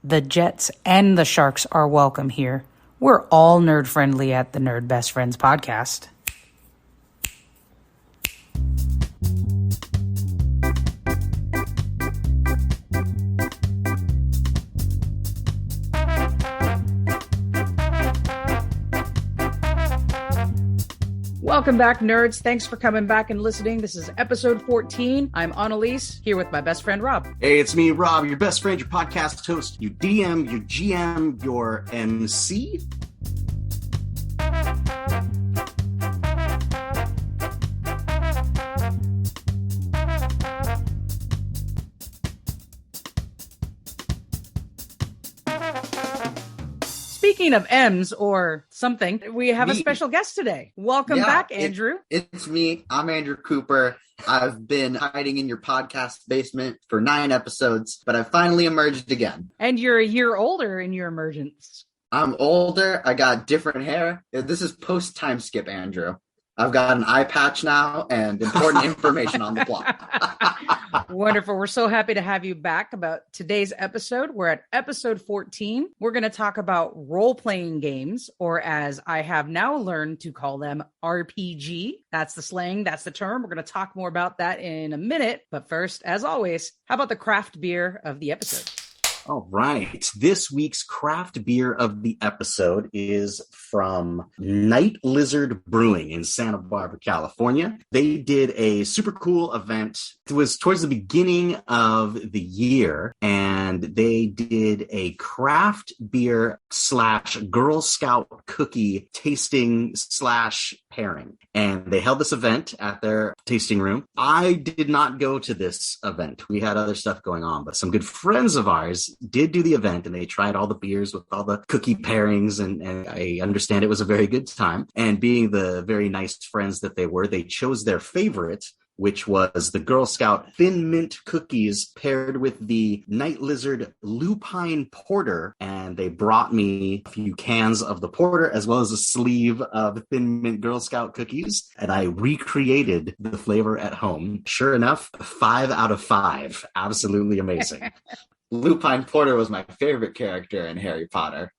The Jets and the Sharks are welcome here. We're all nerd friendly at the Nerd Best Friends podcast. Welcome back, nerds. Thanks for coming back and listening. This is episode 14. I'm Annalise, here with my best friend, Rob. Hey, it's me, Rob, your best friend, your podcast host, you DM, you GM, your MC. Speaking of M's or something, we have a special guest today. Welcome back, Andrew. It's me. I'm Andrew Cooper. I've been hiding in your podcast basement for 9 episodes, but I finally emerged again. And you're a year older in your emergence. I'm older. I got different hair. This is post-time skip, Andrew. I've got an eye patch now and important information on the plot. Wonderful. We're so happy to have you back. About today's episode, we're at episode 14. We're going to talk about role-playing games, or as I have now learned to call them, RPG. That's the slang. That's the term. We're going to talk more about that in a minute. But first, as always, how about the craft beer of the episode? All right. This week's craft beer of the episode is from Night Lizard Brewing in Santa Barbara, California. They did a super cool event. It was towards the beginning of the year, and they did a craft beer / Girl Scout cookie tasting / pairing. And they held this event at their tasting room. I did not go to this event. We had other stuff going on, but some good friends of ours did do the event, and they tried all the beers with all the cookie pairings, and I understand it was a very good time. And being the very nice friends that they were, they chose their favorite, which was the Girl Scout Thin Mint Cookies paired with the Night Lizard Lupine Porter. And they brought me a few cans of the porter as well as a sleeve of Thin Mint Girl Scout cookies. And I recreated the flavor at home. Sure enough, 5 out of 5. Absolutely amazing. Lupine Porter was my favorite character in Harry Potter.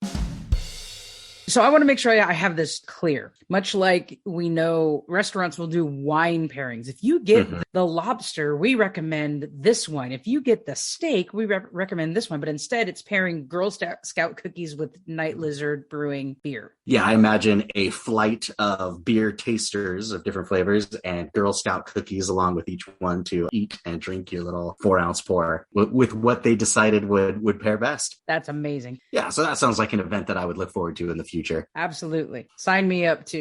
So I want to make sure I have this clear. Much like we know restaurants will do wine pairings. If you get the lobster, we recommend this one. If you get the steak, we recommend this one. But instead, it's pairing Girl Scout cookies with Night Lizard Brewing beer. Yeah, I imagine a flight of beer tasters of different flavors and Girl Scout cookies along with each one to eat and drink your little 4-ounce pour with what they decided would pair best. That's amazing. Yeah, so that sounds like an event that I would look forward to in the future. Absolutely. Sign me up too.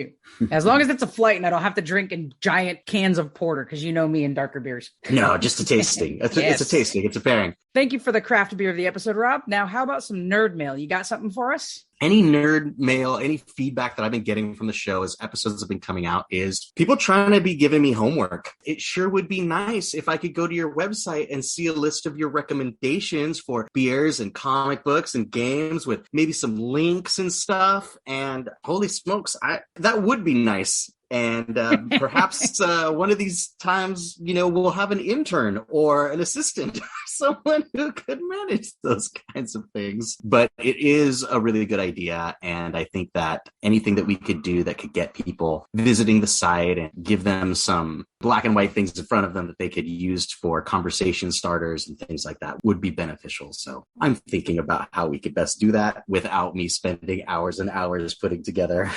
As long as it's a flight and I don't have to drink in giant cans of porter, because you know me and darker beers. No, just a tasting. It's a tasting. It's a pairing. Thank you for the craft beer of the episode, Rob. Now, how about some nerd mail? You got something for us? Any nerd mail, any feedback that I've been getting from the show as episodes have been coming out is people trying to be giving me homework. It sure would be nice if I could go to your website and see a list of your recommendations for beers and comic books and games with maybe some links and stuff. And holy smokes, that would be nice. And perhaps one of these times, we'll have an intern or an assistant, someone who could manage those kinds of things. But it is a really good idea. And I think that anything that we could do that could get people visiting the site and give them some black and white things in front of them that they could use for conversation starters and things like that would be beneficial. So I'm thinking about how we could best do that without me spending hours and hours putting together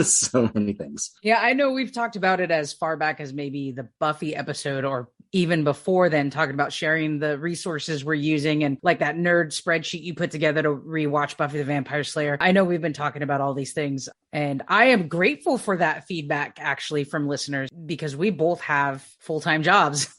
so many things. Yeah, I know we've talked about it as far back as maybe the Buffy episode or even before then, talking about sharing the resources we're using and like that nerd spreadsheet you put together to rewatch Buffy the Vampire Slayer. I know we've been talking about all these things, and I am grateful for that feedback actually from listeners, because we both have full-time jobs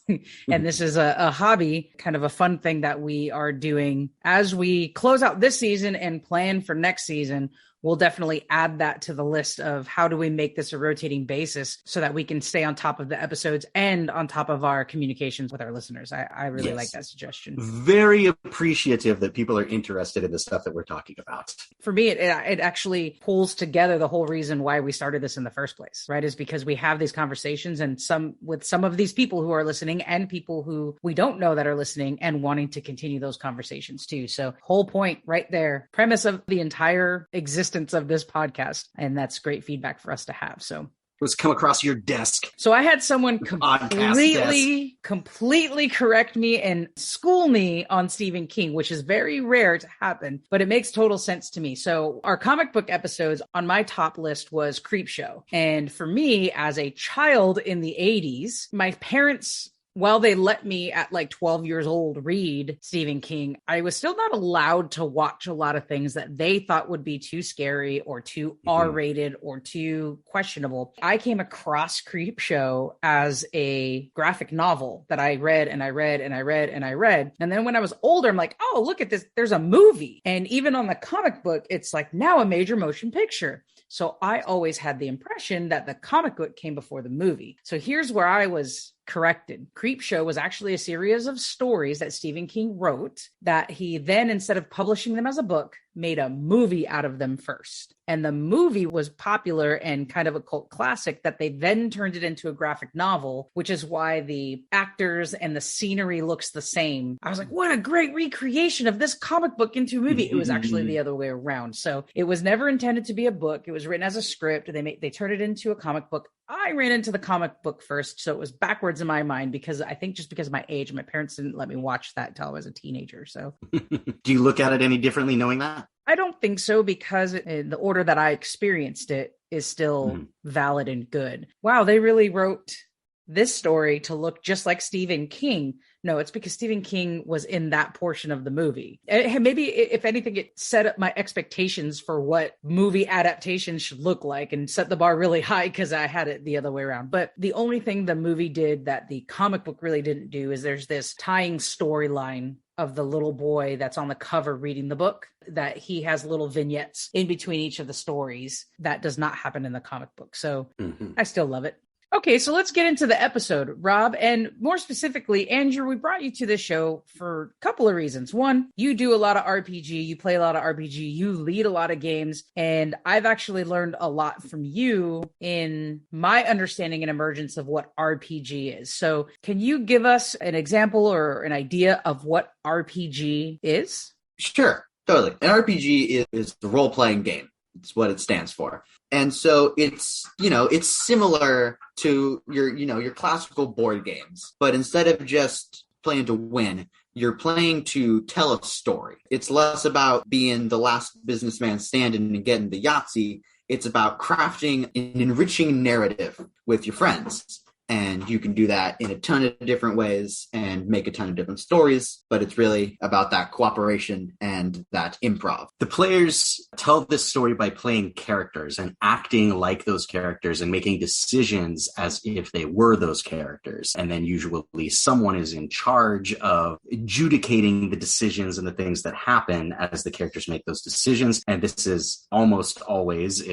and this is a hobby, kind of a fun thing that we are doing as we close out this season and plan for next season. we'll definitely add that to the list of how do we make this a rotating basis so that we can stay on top of the episodes and on top of our communications with our listeners. I really like that suggestion. Very appreciative that people are interested in the stuff that we're talking about. For me, it actually pulls together the whole reason why we started this in the first place, right? Is because we have these conversations and some of these people who are listening and people who we don't know that are listening and wanting to continue those conversations too. So whole point right there, premise of the entire existence of this podcast. And that's great feedback for us to have. So was come across your desk. So I had someone completely correct me and school me on Stephen King, which is very rare to happen, but it makes total sense to me. So our comic book episodes on my top list was Creepshow. And for me, as a child in the 80s, my parents, while they let me at like 12 years old read Stephen King, I was still not allowed to watch a lot of things that they thought would be too scary or too R-rated or too questionable. I came across Creepshow as a graphic novel that I read and I read and I read and I read. And then when I was older, I'm like, oh, look at this. There's a movie. And even on the comic book, it's like now a major motion picture. So I always had the impression that the comic book came before the movie. So here's where I was corrected. Creepshow was actually a series of stories that Stephen King wrote that he then, instead of publishing them as a book, made a movie out of them first. And the movie was popular and kind of a cult classic that they then turned it into a graphic novel, which is why the actors and the scenery looks the same. I was like, what a great recreation of this comic book into a movie. It was actually the other way around. So it was never intended to be a book. It was written as a script. They turned it into a comic book. I ran into the comic book first, so it was backwards in my mind because I think just because of my age, my parents didn't let me watch that until I was a teenager. So, do you look at it any differently knowing that? I don't think so because the order that I experienced it is still valid and good. Wow, they really wrote this story to look just like Stephen King. No, it's because Stephen King was in that portion of the movie. Maybe, if anything, it set up my expectations for what movie adaptations should look like and set the bar really high because I had it the other way around. But the only thing the movie did that the comic book really didn't do is there's this tying storyline of the little boy that's on the cover reading the book, that he has little vignettes in between each of the stories. That does not happen in the comic book. So I still love it. Okay, so let's get into the episode, Rob. And more specifically, Andrew, we brought you to this show for a couple of reasons. One, you do a lot of RPG, you play a lot of RPG, you lead a lot of games, and I've actually learned a lot from you in my understanding and emergence of what RPG is. So can you give us an example or an idea of what RPG is? Sure, totally. An RPG is the role-playing game. It's what it stands for. And so it's similar to your classical board games, but instead of just playing to win, you're playing to tell a story. It's less about being the last businessman standing and getting the Yahtzee. It's about crafting an enriching narrative with your friends. And you can do that in a ton of different ways and make a ton of different stories, but it's really about that cooperation and that improv. The players tell this story by playing characters and acting like those characters and making decisions as if they were those characters. And then usually someone is in charge of adjudicating the decisions and the things that happen as the characters make those decisions. And this is almost always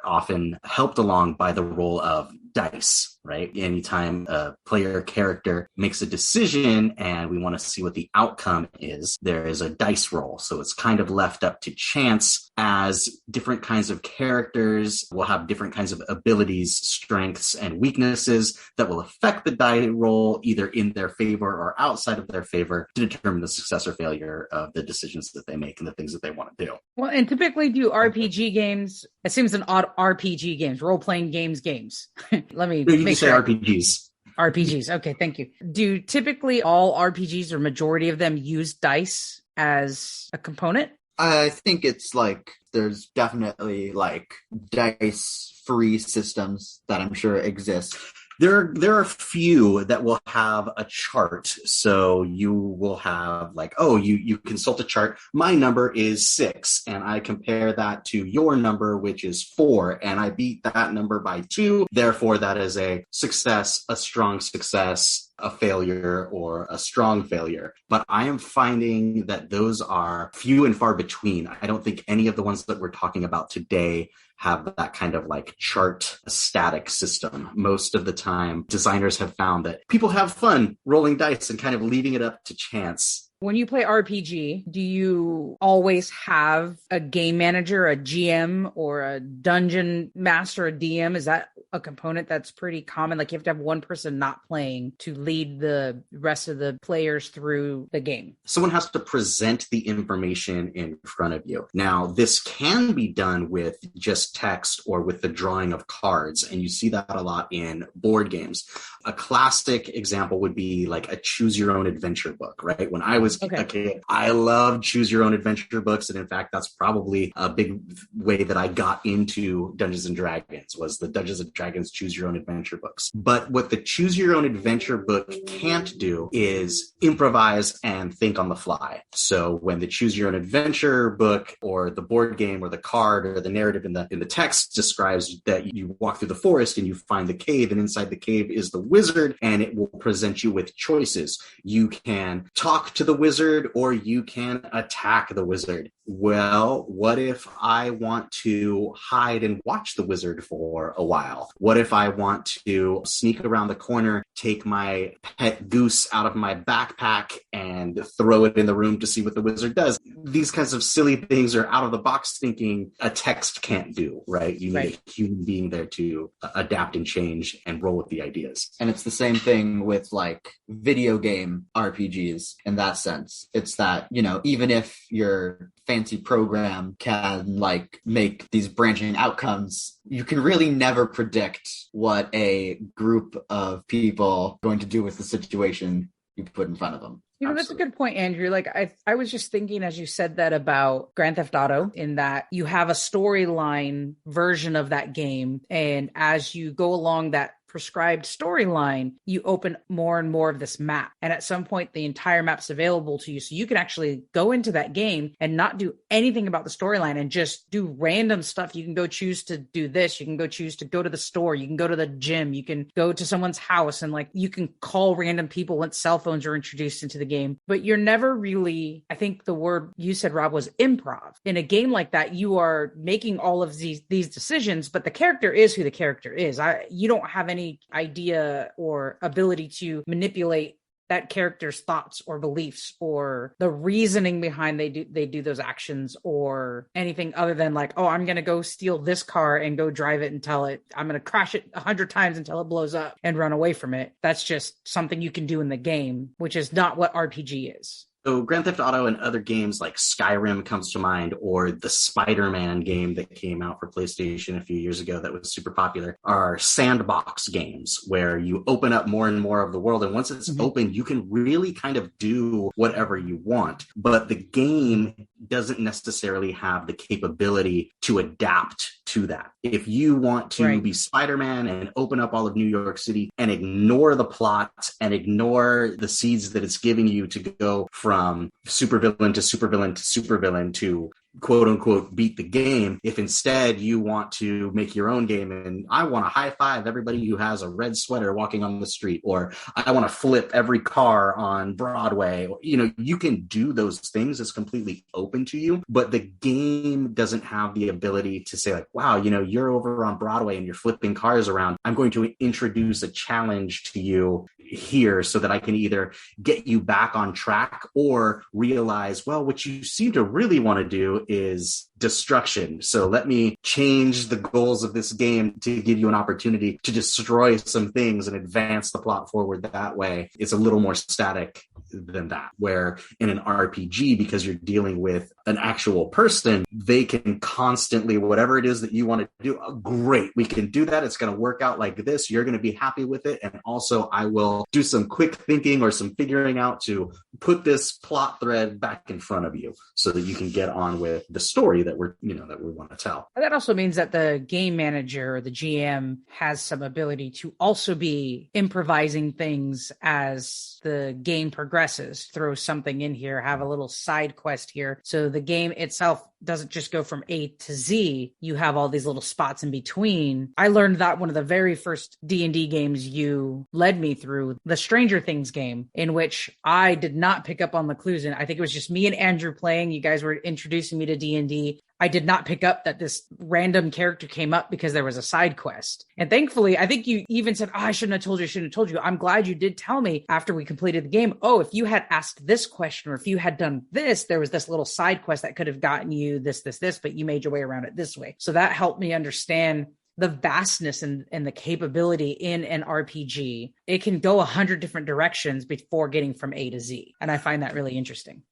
often helped along by the role of dice, right? Anytime a player character makes a decision and we want to see what the outcome is, there is a dice roll. So it's kind of left up to chance, as different kinds of characters will have different kinds of abilities, strengths, and weaknesses that will affect the die roll either in their favor or outside of their favor to determine the success or failure of the decisions that they make and the things that they want to do. Well, and typically do RPG games, it seems an odd RPG games, role-playing games. Let me make sure. RPGs. RPGs. Okay, thank you. Do typically all RPGs or majority of them use dice as a component? I think it's like there's definitely like dice-free systems that I'm sure exist. There are few that will have a chart. So you will have like, oh, you consult a chart. My number is 6, and I compare that to your number, which is 4, and I beat that number by 2. Therefore, that is a success, a strong success, a failure or a strong failure. But I am finding that those are few and far between. I don't think any of the ones that we're talking about today have that kind of like chart static system. Most of the time, designers have found that people have fun rolling dice and kind of leaving it up to chance. When you play RPG, do you always have a game manager, a GM, or a dungeon master, a DM? Is that a component that's pretty common? Like you have to have one person not playing to lead the rest of the players through the game. Someone has to present the information in front of you. Now, this can be done with just text or with the drawing of cards, and you see that a lot in board games. A classic example would be like a choose your own adventure book, right? When I was a kid, I loved choose your own adventure books. And in fact, that's probably a big way that I got into Dungeons and Dragons was the Dungeons and Dragons choose your own adventure books. But what the choose your own adventure book can't do is improvise and think on the fly. So when the choose your own adventure book or the board game or the card or the narrative in the text describes that you walk through the forest and you find the cave, and inside the cave is the wizard, and it will present you with choices. You can talk to the wizard or you can attack the wizard. Well, what if I want to hide and watch the wizard for a while? What if I want to sneak around the corner, take my pet goose out of my backpack and throw it in the room to see what the wizard does? These kinds of silly things are out of the box thinking a text can't do, right? You need a human being there to adapt and change and roll with the ideas. And it's the same thing with like video game RPGs in that sense. It's that, you know, even if your fancy program can like make these branching outcomes, you can really never predict what a group of people are going to do with the situation you put in front of them. You know, that's a good point, Andrew. Like I was just thinking as you said that about Grand Theft Auto, in that you have a storyline version of that game. And as you go along that prescribed storyline, you open more and more of this map. And at some point, the entire map's available to you. So you can actually go into that game and not do anything about the storyline and just do random stuff. You can go choose to do this. You can go choose to go to the store. You can go to the gym. You can go to someone's house, and like you can call random people once cell phones are introduced into the game. But you're never really, I think the word you said, Rob, was improv. In a game like that, you are making all of these decisions, but the character is who the character is. You don't have any idea or ability to manipulate that character's thoughts or beliefs or the reasoning behind they do those actions or anything other than like, oh, I'm going to go steal this car and go drive it I'm going to crash it 100 times until it blows up and run away from it. That's just something you can do in the game, which is not what RPG is. So Grand Theft Auto and other games like Skyrim comes to mind, or the Spider-Man game that came out for PlayStation a few years ago that was super popular, are sandbox games where you open up more and more of the world. And once it's open, you can really kind of do whatever you want. But the game doesn't necessarily have the capability to adapt to that. If you want to be Spider-Man and open up all of New York City and ignore the plot and ignore the seeds that it's giving you to go from supervillain to supervillain to supervillain to quote unquote beat the game, if instead you want to make your own game and I want to high five everybody who has a red sweater walking on the street, or I want to flip every car on Broadway, you know, you can do those things. It's completely open to you, but the game doesn't have the ability to say like, wow, you know, you're over on Broadway and you're flipping cars around. I'm going to introduce a challenge to you here so that I can either get you back on track or realize, well, what you seem to really want to do is destruction. So let me change the goals of this game to give you an opportunity to destroy some things and advance the plot forward that way. It's a little more static than that, where in an RPG, because you're dealing with an actual person, they can constantly, whatever it is that you want to do, great, we can do that. It's going to work out like this. You're going to be happy with it. And also I will do some quick thinking or some figuring out to put this plot thread back in front of you so that you can get on with the story that we want to tell. That also means that the game manager or the GM has some ability to also be improvising things as the game progresses, throw something in here, have a little side quest here. So the game itself doesn't just go from A to Z. You have all these little spots in between. I learned that one of the very first D&D games you led me through, the Stranger Things game, in which I did not pick up on the clues. And I think it was just me and Andrew playing. You guys were introducing me to D&D. I did not pick up that this random character came up because there was a side quest. And thankfully, I think you even said, I shouldn't have told you. I'm glad you did tell me after we completed the game. Oh, if you had asked this question, or if you had done this, there was this little side quest that could have gotten you this, but you made your way around it this way. So that helped me understand the vastness and the capability in an RPG. It can go 100 different directions before getting from A to Z. And I find that really interesting.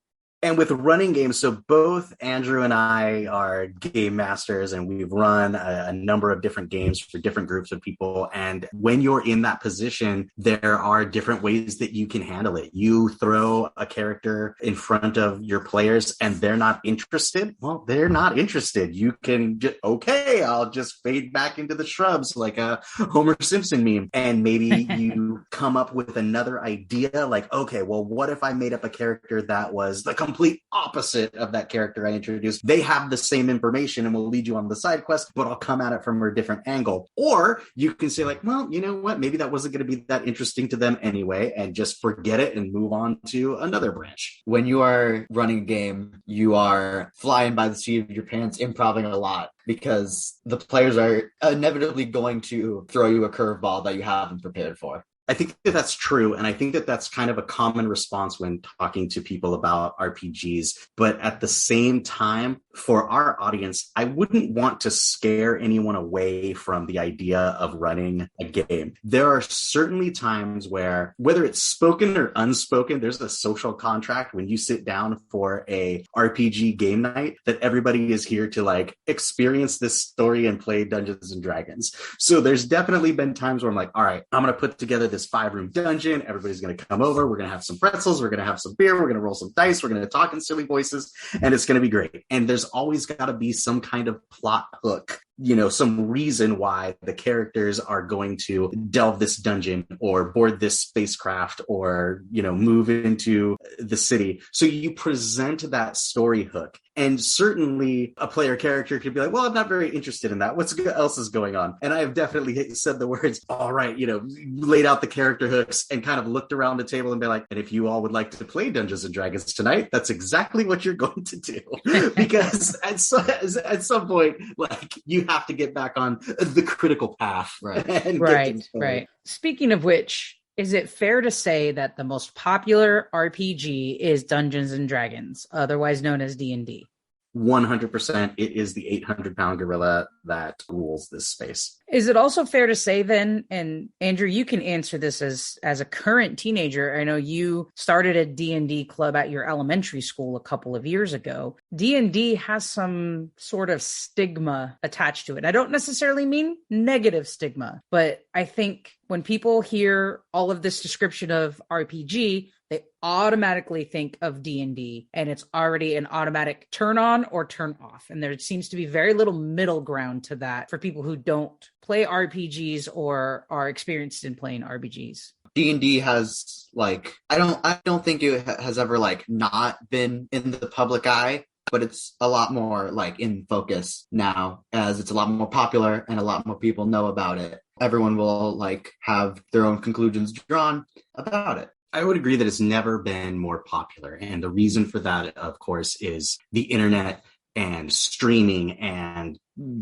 And with running games, so both Andrew and I are game masters, and we've run a number of different games for different groups of people. And when you're in that position, there are different ways that you can handle it. You throw a character in front of your players and they're not interested. Well, they're not interested. You can just, okay, I'll just fade back into the shrubs like a Homer Simpson meme. And maybe you come up with another idea like, okay, well, what if I made up a character that was the complete opposite of that character I introduced? They have the same information and will lead you on the side quest, but I'll come at it from a different angle. Or you can say like, well, you know what? Maybe that wasn't going to be that interesting to them anyway, and just forget it and move on to another branch. When you are running a game, you are flying by the seat of your pants, improvising a lot, because the players are inevitably going to throw you a curveball that you haven't prepared for. I think that that's true. And I think that that's kind of a common response when talking to people about RPGs. But at the same time, for our audience, I wouldn't want to scare anyone away from the idea of running a game. There are certainly times where, whether it's spoken or unspoken, there's a social contract when you sit down for a RPG game night that everybody is here to like experience this story and play Dungeons and Dragons. So there's definitely been times where I'm like, all right, I'm going to put together this 5-room dungeon. Everybody's going to come over. We're going to have some pretzels. We're going to have some beer. We're going to roll some dice. We're going to talk in silly voices, and it's going to be great. And there's always got to be some kind of plot hook, you know, some reason why the characters are going to delve this dungeon or board this spacecraft or, you know, move into the city. So you present that story hook. And certainly a player character could be like, well, I'm not very interested in that. What else is going on? And I have definitely said the words, all right, you know, laid out the character hooks and kind of looked around the table and be like, and if you all would like to play Dungeons and Dragons tonight, that's exactly what you're going to do. Because at some point, like, you have to get back on the critical path. Right. Speaking of which, is it fair to say that the most popular RPG is Dungeons and Dragons, otherwise known as D&D? 100%. It is the 800-pound gorilla that rules this space. Is it also fair to say then, and Andrew, you can answer this as a current teenager. I know you started a D&D club at your elementary school a couple of years ago. D&D has some sort of stigma attached to it. I don't necessarily mean negative stigma, but I think when people hear all of this description of RPG, they automatically think of D&D, and it's already an automatic turn on or turn off. And there seems to be very little middle ground to that for people who don't play RPGs or are experienced in playing RPGs. D&D has like, I don't think it has ever like not been in the public eye, but it's a lot more like in focus now, as it's a lot more popular and a lot more people know about it. Everyone will like have their own conclusions drawn about it. I would agree that it's never been more popular. And the reason for that, of course, is the internet and streaming and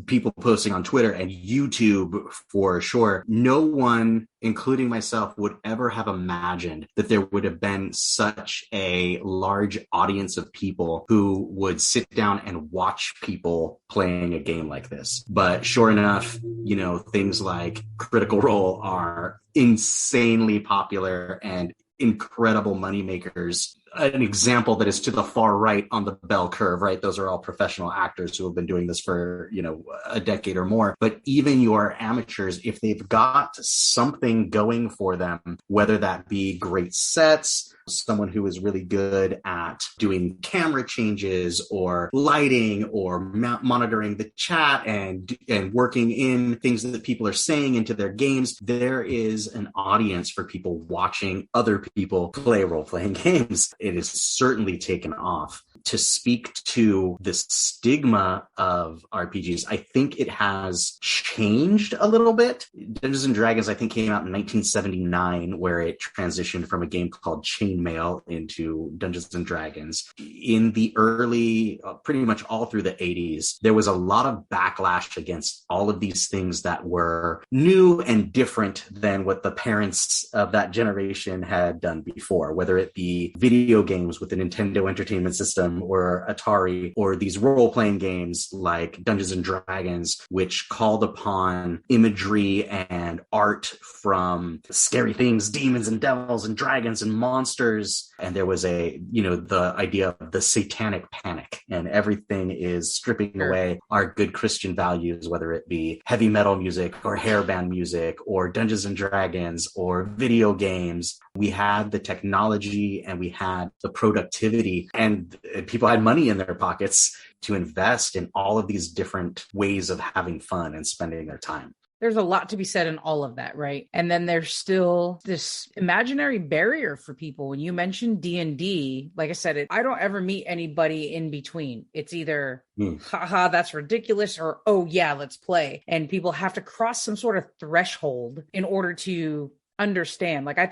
people posting on Twitter and YouTube for sure. No one, including myself, would ever have imagined that there would have been such a large audience of people who would sit down and watch people playing a game like this. But sure enough, you know, things like Critical Role are insanely popular and incredible moneymakers. An example that is to the far right on the bell curve, right? Those are all professional actors who have been doing this for, you know, a decade or more. But even your amateurs, if they've got something going for them, whether that be great sets, someone who is really good at doing camera changes or lighting or monitoring the chat and working in things that people are saying into their games, there is an audience for people watching other people play role-playing games. It is certainly taken off. to speak to the stigma of RPGs, I think it has changed a little bit. Dungeons and Dragons, I think, came out in 1979, where it transitioned from a game called Chainmail into Dungeons and Dragons. In the early, pretty much all through the 80s, there was a lot of backlash against all of these things that were new and different than what the parents of that generation had done before, whether it be video games with the Nintendo Entertainment System or Atari, or these role-playing games like Dungeons and Dragons, which called upon imagery and art from scary things, demons and devils and dragons and monsters. And there was the idea of the satanic panic, and everything is stripping away our good Christian values, whether it be heavy metal music or hairband music or Dungeons and Dragons or video games. We had the technology and we had the productivity, and people had money in their pockets to invest in all of these different ways of having fun and spending their time. There's a lot to be said in all of that, right? And then there's still this imaginary barrier for people. When you mention D&D, like I said, I don't ever meet anybody in between. It's either, haha, that's ridiculous, or, oh yeah, let's play. And people have to cross some sort of threshold in order to understand. Like, I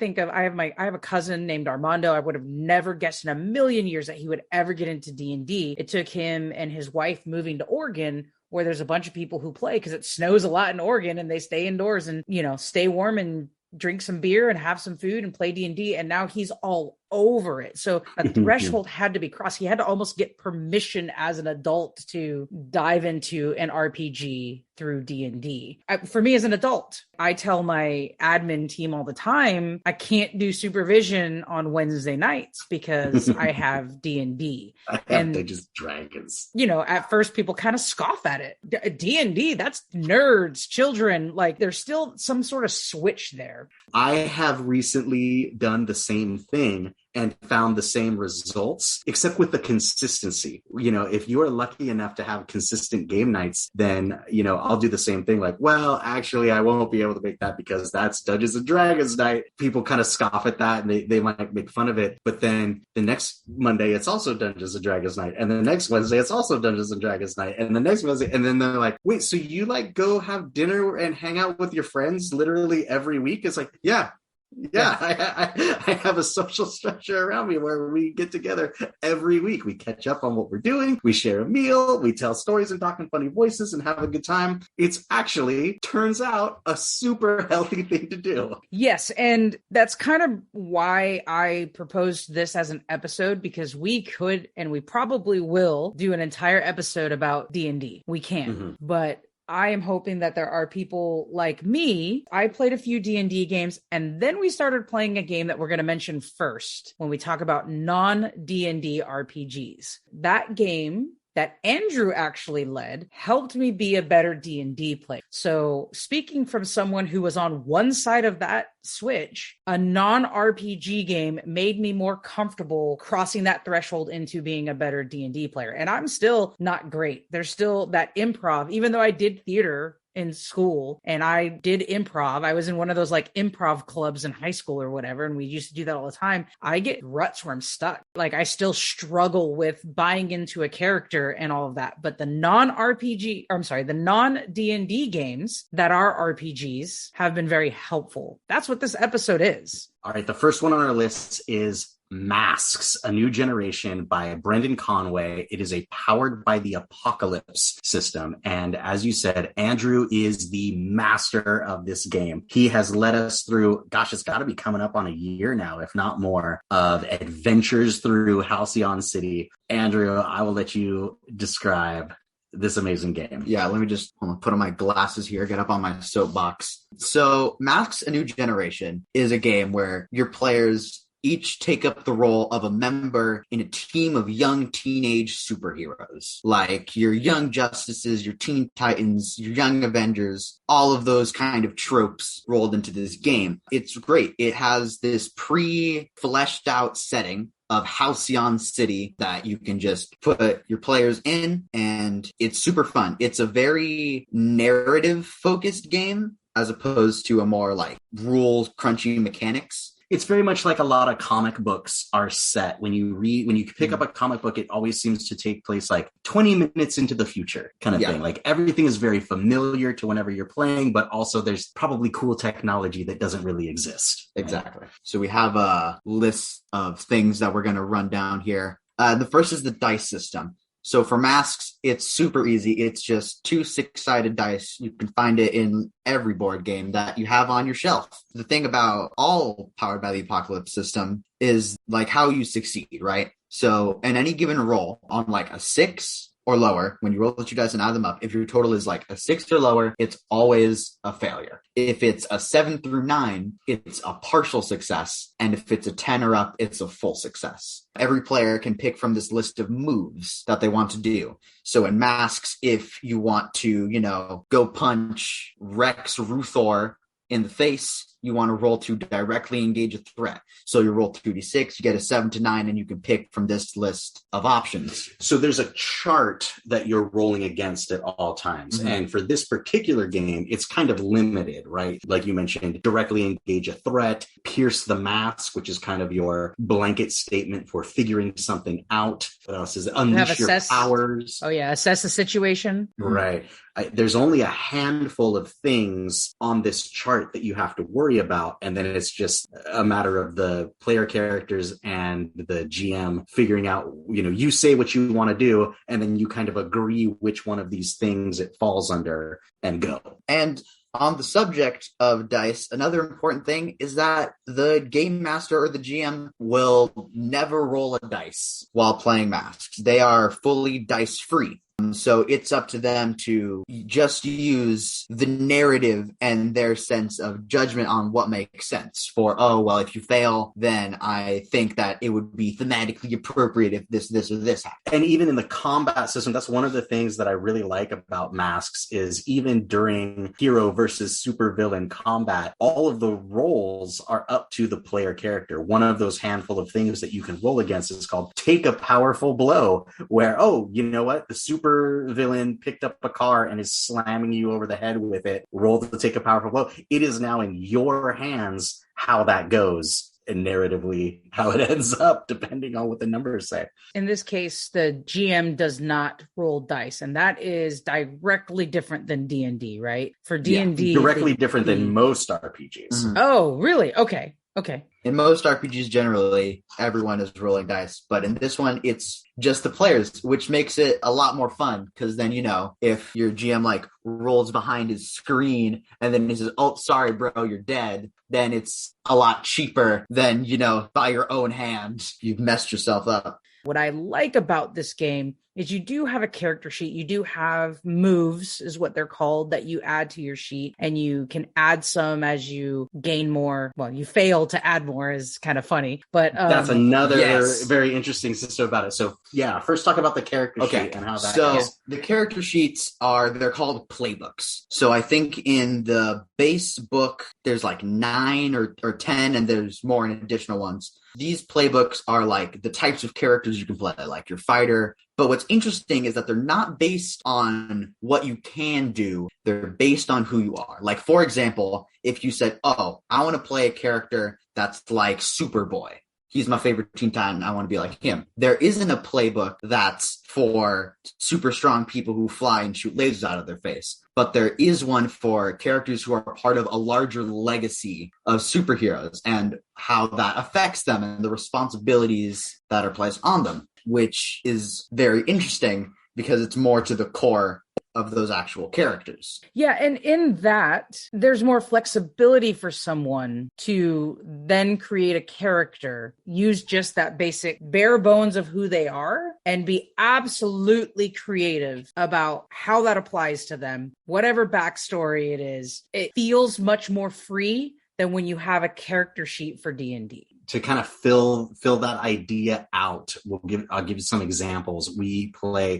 have a cousin named Armando. I would have never guessed in a million years that he would ever get into D&D. It took him and his wife moving to Oregon, where there's a bunch of people who play because it snows a lot in Oregon, and they stay indoors and, stay warm and drink some beer and have some food and play D&D. And now he's all over it. So a threshold had to be crossed. He had to almost get permission as an adult to dive into an RPG through D&D. For me as an adult, I tell my admin team all the time, I can't do supervision on Wednesday nights because I have D&D. And Dungeons Dragons. At first people kind of scoff at it. D&D, that's nerds, children. Like, there's still some sort of switch there. I have recently done the same thing and found the same results, except with the consistency. If you are lucky enough to have consistent game nights, then, I'll do the same thing. Like, well, actually, I won't be able to make that because that's Dungeons and Dragons night. People kind of scoff at that and they might make fun of it. But then the next Monday, it's also Dungeons and Dragons night. And the next Wednesday, it's also Dungeons and Dragons night. And the next Wednesday, and then they're like, wait, so you go have dinner and hang out with your friends literally every week? It's like, yeah. I have a social structure around me where we get together every week. We catch up on what we're doing. We share a meal. We tell stories and talk in funny voices and have a good time. It's actually, turns out, a super healthy thing to do. Yes, and that's kind of why I proposed this as an episode, because we could, and we probably will, do an entire episode about D&D. We can, but I am hoping that there are people like me. I played a few D&D games, and then we started playing a game that we're going to mention first when we talk about non-D&D RPGs. That game that Andrew actually led helped me be a better D&D player. So, speaking from someone who was on one side of that switch, a non-RPG game made me more comfortable crossing that threshold into being a better D&D player. And I'm still not great. There's still that improv, even though I did theater in school and I did improv. I was in one of those like improv clubs in high school or whatever, and we used to do that all the time. I get ruts where I'm stuck. Like, I still struggle with buying into a character and all of that. But the the non-D&D games that are RPGs have been very helpful. That's what this episode is. All right, the first one on our list is Masks, A New Generation by Brendan Conway. It is a powered by the apocalypse system. And as you said, Andrew is the master of this game. He has led us through, it's got to be coming up on a year now, if not more, of adventures through Halcyon City. Andrew, I will let you describe this amazing game. Yeah, let me just put on my glasses here, get up on my soapbox. So Masks, A New Generation is a game where your players each take up the role of a member in a team of young teenage superheroes, like your Young Justices, your Teen Titans, your Young Avengers, all of those kind of tropes rolled into this game. It's great. It has this pre-fleshed out setting of Halcyon City that you can just put your players in, and it's super fun. It's a very narrative focused game as opposed to a more like rules crunchy mechanics. It's very much like a lot of comic books are set. When you pick up a comic book, it always seems to take place like 20 minutes into the future kind of thing. Like everything is very familiar to whenever you're playing, but also there's probably cool technology that doesn't really exist. Exactly. So we have a list of things that we're going to run down here. The first is the dice system. So for masks, it's super easy. It's just 2 6-sided dice. You can find it in every board game that you have on your shelf. The thing about all Powered by the Apocalypse system is like how you succeed, right? So in any given roll on like a 6 or lower, when you roll the 2 dice and add them up, if your total is like a 6 or lower, it's always a failure. If it's a 7 through 9, it's a partial success. And if it's a 10 or up, it's a full success. Every player can pick from this list of moves that they want to do. So in masks, if you want to, go punch Rex Ruthor in the face, you want to roll to directly engage a threat. So you roll 2d6, you get a 7 to 9, and you can pick from this list of options. So there's a chart that you're rolling against at all times. Mm-hmm. And for this particular game, it's kind of limited, right? Like you mentioned, directly engage a threat, pierce the mask, which is kind of your blanket statement for figuring something out. What else is it? Unleash your powers. Oh, yeah. Assess the situation. Right. There's only a handful of things on this chart that you have to worry about, and then it's just a matter of the player characters and the GM figuring out, you say what you want to do, and then you kind of agree which one of these things it falls under and go. And on the subject of dice, another important thing is that the game master or the GM will never roll a dice while playing masks. They are fully dice free. So it's up to them to just use the narrative and their sense of judgment on what makes sense for, if you fail, then I think that it would be thematically appropriate if this or this happens. And even in the combat system, that's one of the things that I really like about masks is even during hero versus supervillain combat, all of the rolls are up to the player character. One of those handful of things that you can roll against is called take a powerful blow, where, you know what, the super villain picked up a car and is slamming you over the head with it. Roll to take a powerful blow. It is now in your hands how that goes and narratively how it ends up, depending on what the numbers say. In this case, the GM does not roll dice, and that is directly different than D&D, right? For D&D, directly different than most RPGs. Mm-hmm. Oh, really? Okay. In most RPGs, generally, everyone is rolling dice. But in this one, it's just the players, which makes it a lot more fun. Because then, if your GM, rolls behind his screen and then he says, oh, sorry, bro, you're dead, then it's a lot cheaper than, by your own hand. You've messed yourself up. What I like about this game is you do have a character sheet. You do have moves, is what they're called, that you add to your sheet. And you can add some as you gain more. Well, you fail to add more is kind of funny. But that's another very interesting system about it. So, first talk about the character sheet and how that goes. The character sheets they're called playbooks. So I think in the base book, there's 9 or 10, and there's more in additional ones. These playbooks are the types of characters you can play, like your fighter. But what's interesting is that they're not based on what you can do. They're based on who you are. For example, if you said, I want to play a character that's like Superboy. He's my favorite Teen Titan. I want to be like him. There isn't a playbook that's for super strong people who fly and shoot lasers out of their face. But there is one for characters who are part of a larger legacy of superheroes and how that affects them and the responsibilities that are placed on them, which is very interesting because it's more to the core of those actual characters. Yeah, and in that, there's more flexibility for someone to then create a character, use just that basic bare bones of who they are, and be absolutely creative about how that applies to them, whatever backstory it is. It feels much more free than when you have a character sheet for D&D. To kind of fill that idea out, I'll give you some examples.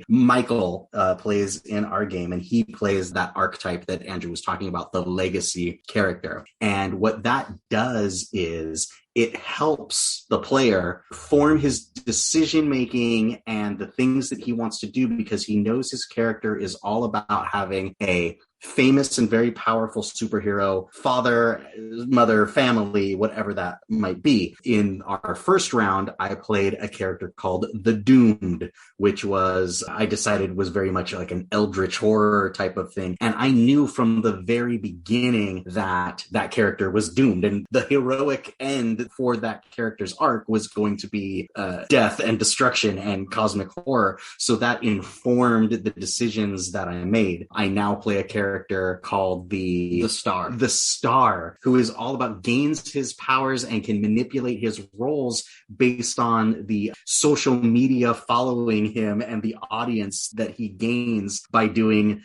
Michael plays in our game, and he plays that archetype that Andrew was talking about, the legacy character. And what that does is it helps the player form his decision-making and the things that he wants to do because he knows his character is all about having a famous and very powerful superhero, father, mother, family, whatever that might be. In our first round, I played a character called the Doomed, which I decided was very much like an eldritch horror type of thing. And I knew from the very beginning that that character was doomed. And the heroic end for that character's arc was going to be death and destruction and cosmic horror. So that informed the decisions that I made. I now play a character called the Star, who is all about gains his powers and can manipulate his roles based on the social media following him and the audience that he gains by doing,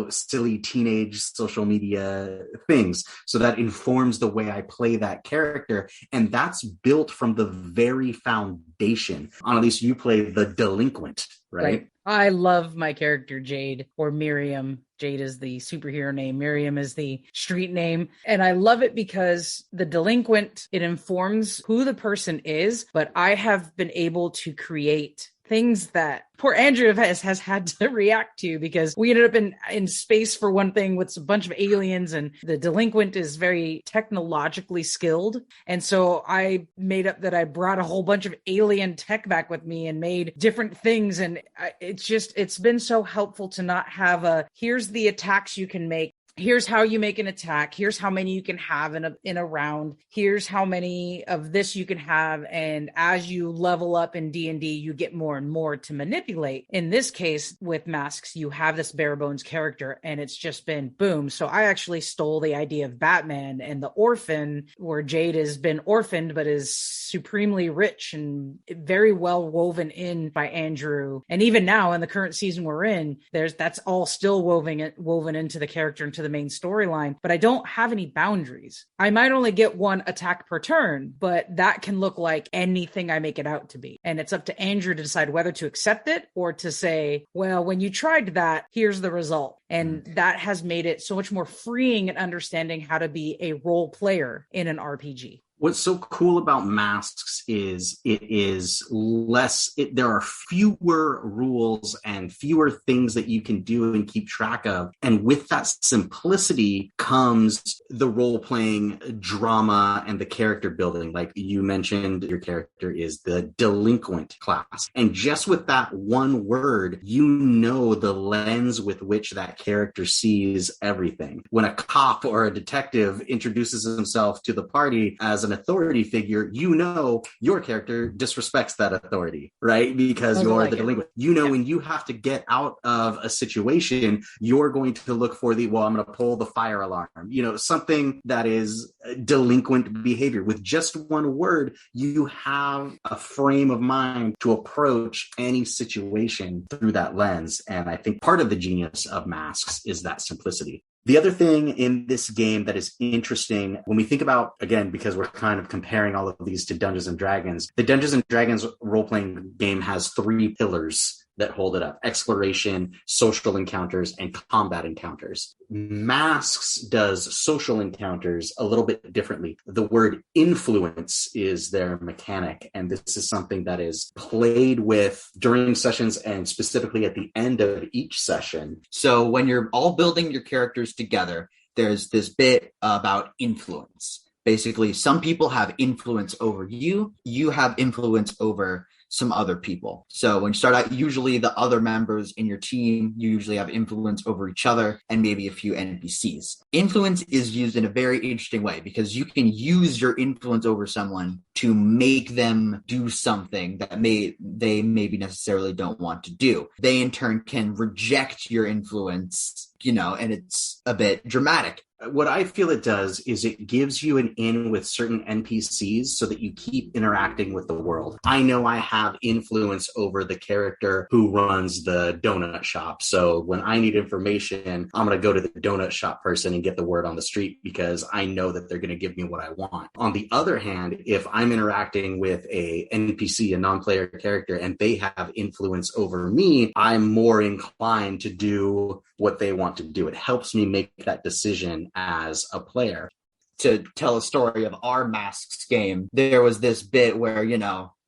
silly teenage social media things. So that informs the way I play that character. And that's built from the very foundation. Annalise, you play the delinquent, right? I love my character Jade, or Miriam. Jade is the superhero name. Miriam is the street name. And I love it because the delinquent, it informs who the person is, but I have been able to create things that poor Andrew has had to react to, because we ended up in space for one thing with a bunch of aliens, and the delinquent is very technologically skilled. And so I made up that I brought a whole bunch of alien tech back with me and made different things. And it's been so helpful to not have here's the attacks you can make. Here's how you make an attack. Here's how many you can have in a round. Here's how many of this you can have. And as you level up in D&D, you get more and more to manipulate. In this case, with Masks, you have this bare bones character, and it's just been boom. So I actually stole the idea of Batman and the orphan, where Jade has been orphaned, but is supremely rich and very well woven in by Andrew. And even now in the current season we're in, that's all still woven into the character, into the main storyline, but I don't have any boundaries. I might only get one attack per turn, but that can look like anything I make it out to be. And it's up to Andrew to decide whether to accept it or to say, well, when you tried that, here's the result. And that has made it so much more freeing and understanding how to be a role player in an RPG. What's so cool about Masks is there are fewer rules and fewer things that you can do and keep track of. And with that simplicity comes the role-playing drama and the character building. Like you mentioned, your character is the delinquent class. And just with that one word, the lens with which that character sees everything. When a cop or a detective introduces himself to the party as an authority figure, your character disrespects that authority, right? Because you're the delinquent. When you have to get out of a situation, you're going to look for I'm going to pull the fire alarm, something that is delinquent behavior. With just one word, you have a frame of mind to approach any situation through that lens. And I think part of the genius of Masks is that simplicity. The other thing in this game that is interesting, when we think about, again, because we're kind of comparing all of these to Dungeons & Dragons, the Dungeons & Dragons role-playing game has 3 pillars that hold it up: exploration, social encounters, and combat encounters. Masks does social encounters a little bit differently. The word influence is their mechanic, and this is something that is played with during sessions and specifically at the end of each session. So when you're all building your characters together, there's this bit about influence. Basically, some people have influence over you. You have influence over some other people. So when you start out, usually the other members in your team, you usually have influence over each other and maybe a few NPCs. Influence is used in a very interesting way because you can use your influence over someone to make them do something that they maybe necessarily don't want to do. They in turn can reject your influence, and it's a bit dramatic. What I feel it does is it gives you an in with certain NPCs so that you keep interacting with the world. I know I have influence over the character who runs the donut shop. So when I need information, I'm going to go to the donut shop person and get the word on the street because I know that they're going to give me what I want. On the other hand, if I'm interacting with a NPC, a non-player character, and they have influence over me, I'm more inclined to do what they want to do. It helps me make that decision as a player. To tell a story of our Masks game, there was this bit where,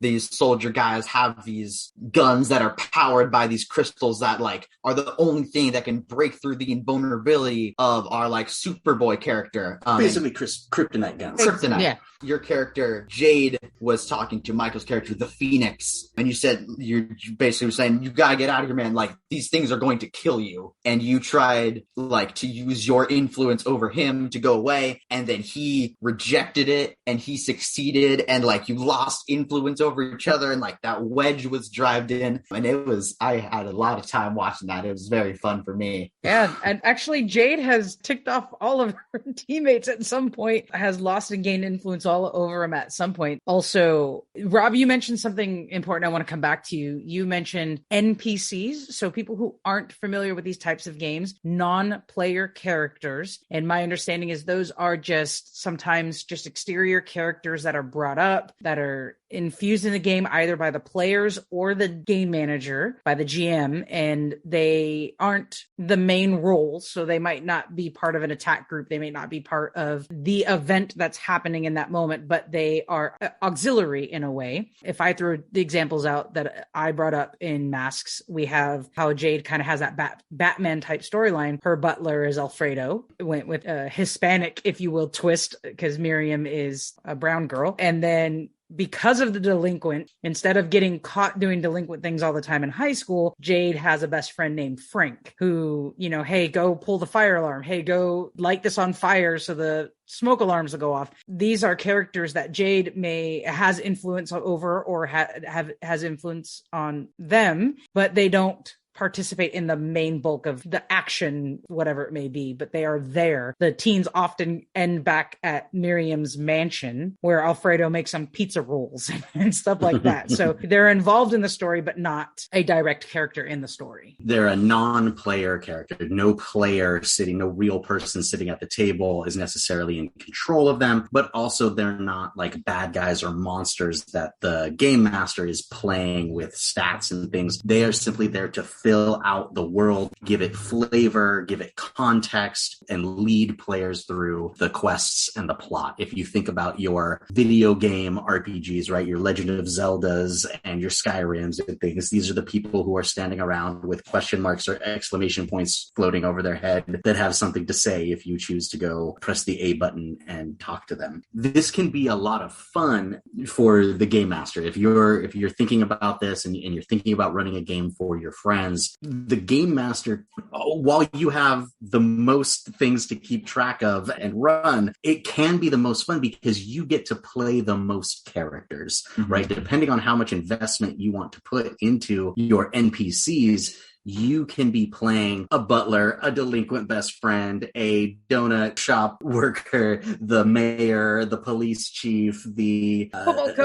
these soldier guys have these guns that are powered by these crystals that like are the only thing that can break through the invulnerability of our like Superboy character. Basically, kryptonite guns. Kryptonite. Yeah. Your character Jade was talking to Michael's character, the Phoenix, and you said you're basically saying you gotta get out of here, man. Like these things are going to kill you, and you tried like to use your influence over him to go away, and then he rejected it, and he succeeded, and like you lost influence over each other, and like that wedge was driven in, and I had a lot of time watching that. It was very fun for me. Yeah, and actually Jade has ticked off all of her teammates at some point, has lost and gained influence all over him at some point. Also, Rob, you mentioned something important I want to come back to. You mentioned NPCs, so people who aren't familiar with these types of games, non-player characters. And my understanding is those are just sometimes just exterior characters that are brought up, that are infused in the game either by the players or the game manager, by the GM, and they aren't the main role. So they might not be part of an attack group. They may not be part of the event that's happening in that moment, but they are auxiliary in a way. If I throw the examples out that I brought up in Masks, we have how Jade kind of has that Batman type storyline. Her butler is Alfredo. It went with a Hispanic, if you will, twist because Miriam is a brown girl. And then because of the delinquent, instead of getting caught doing delinquent things all the time in high school, Jade has a best friend named Frank who, you know, hey, go pull the fire alarm. Hey, go light this on fire so the smoke alarms will go off. These are characters that Jade has influence over or has influence on them, but they don't participate in the main bulk of the action, whatever it may be, but they are there. The teens often end back at Miriam's mansion where Alfredo makes some pizza rolls and stuff like that. So they're involved in the story, but not a direct character in the story. They're a non-player character. No real person sitting at the table is necessarily in control of them, but also they're not like bad guys or monsters that the game master is playing with stats and things. They are simply there to fill out the world, give it flavor, give it context, and lead players through the quests and the plot. If you think about your video game RPGs, right, your Legend of Zeldas and your Skyrims and things, these are the people who are standing around with question marks or exclamation points floating over their head that have something to say if you choose to go press the A button and talk to them. This can be a lot of fun for the game master. If you're thinking about this and you're thinking about running a game for your friends, the game master, while you have the most things to keep track of and run, it can be the most fun because you get to play the most characters, right? Depending on how much investment you want to put into your NPCs, you can be playing a butler, a delinquent best friend, a donut shop worker, the mayor, the police chief, the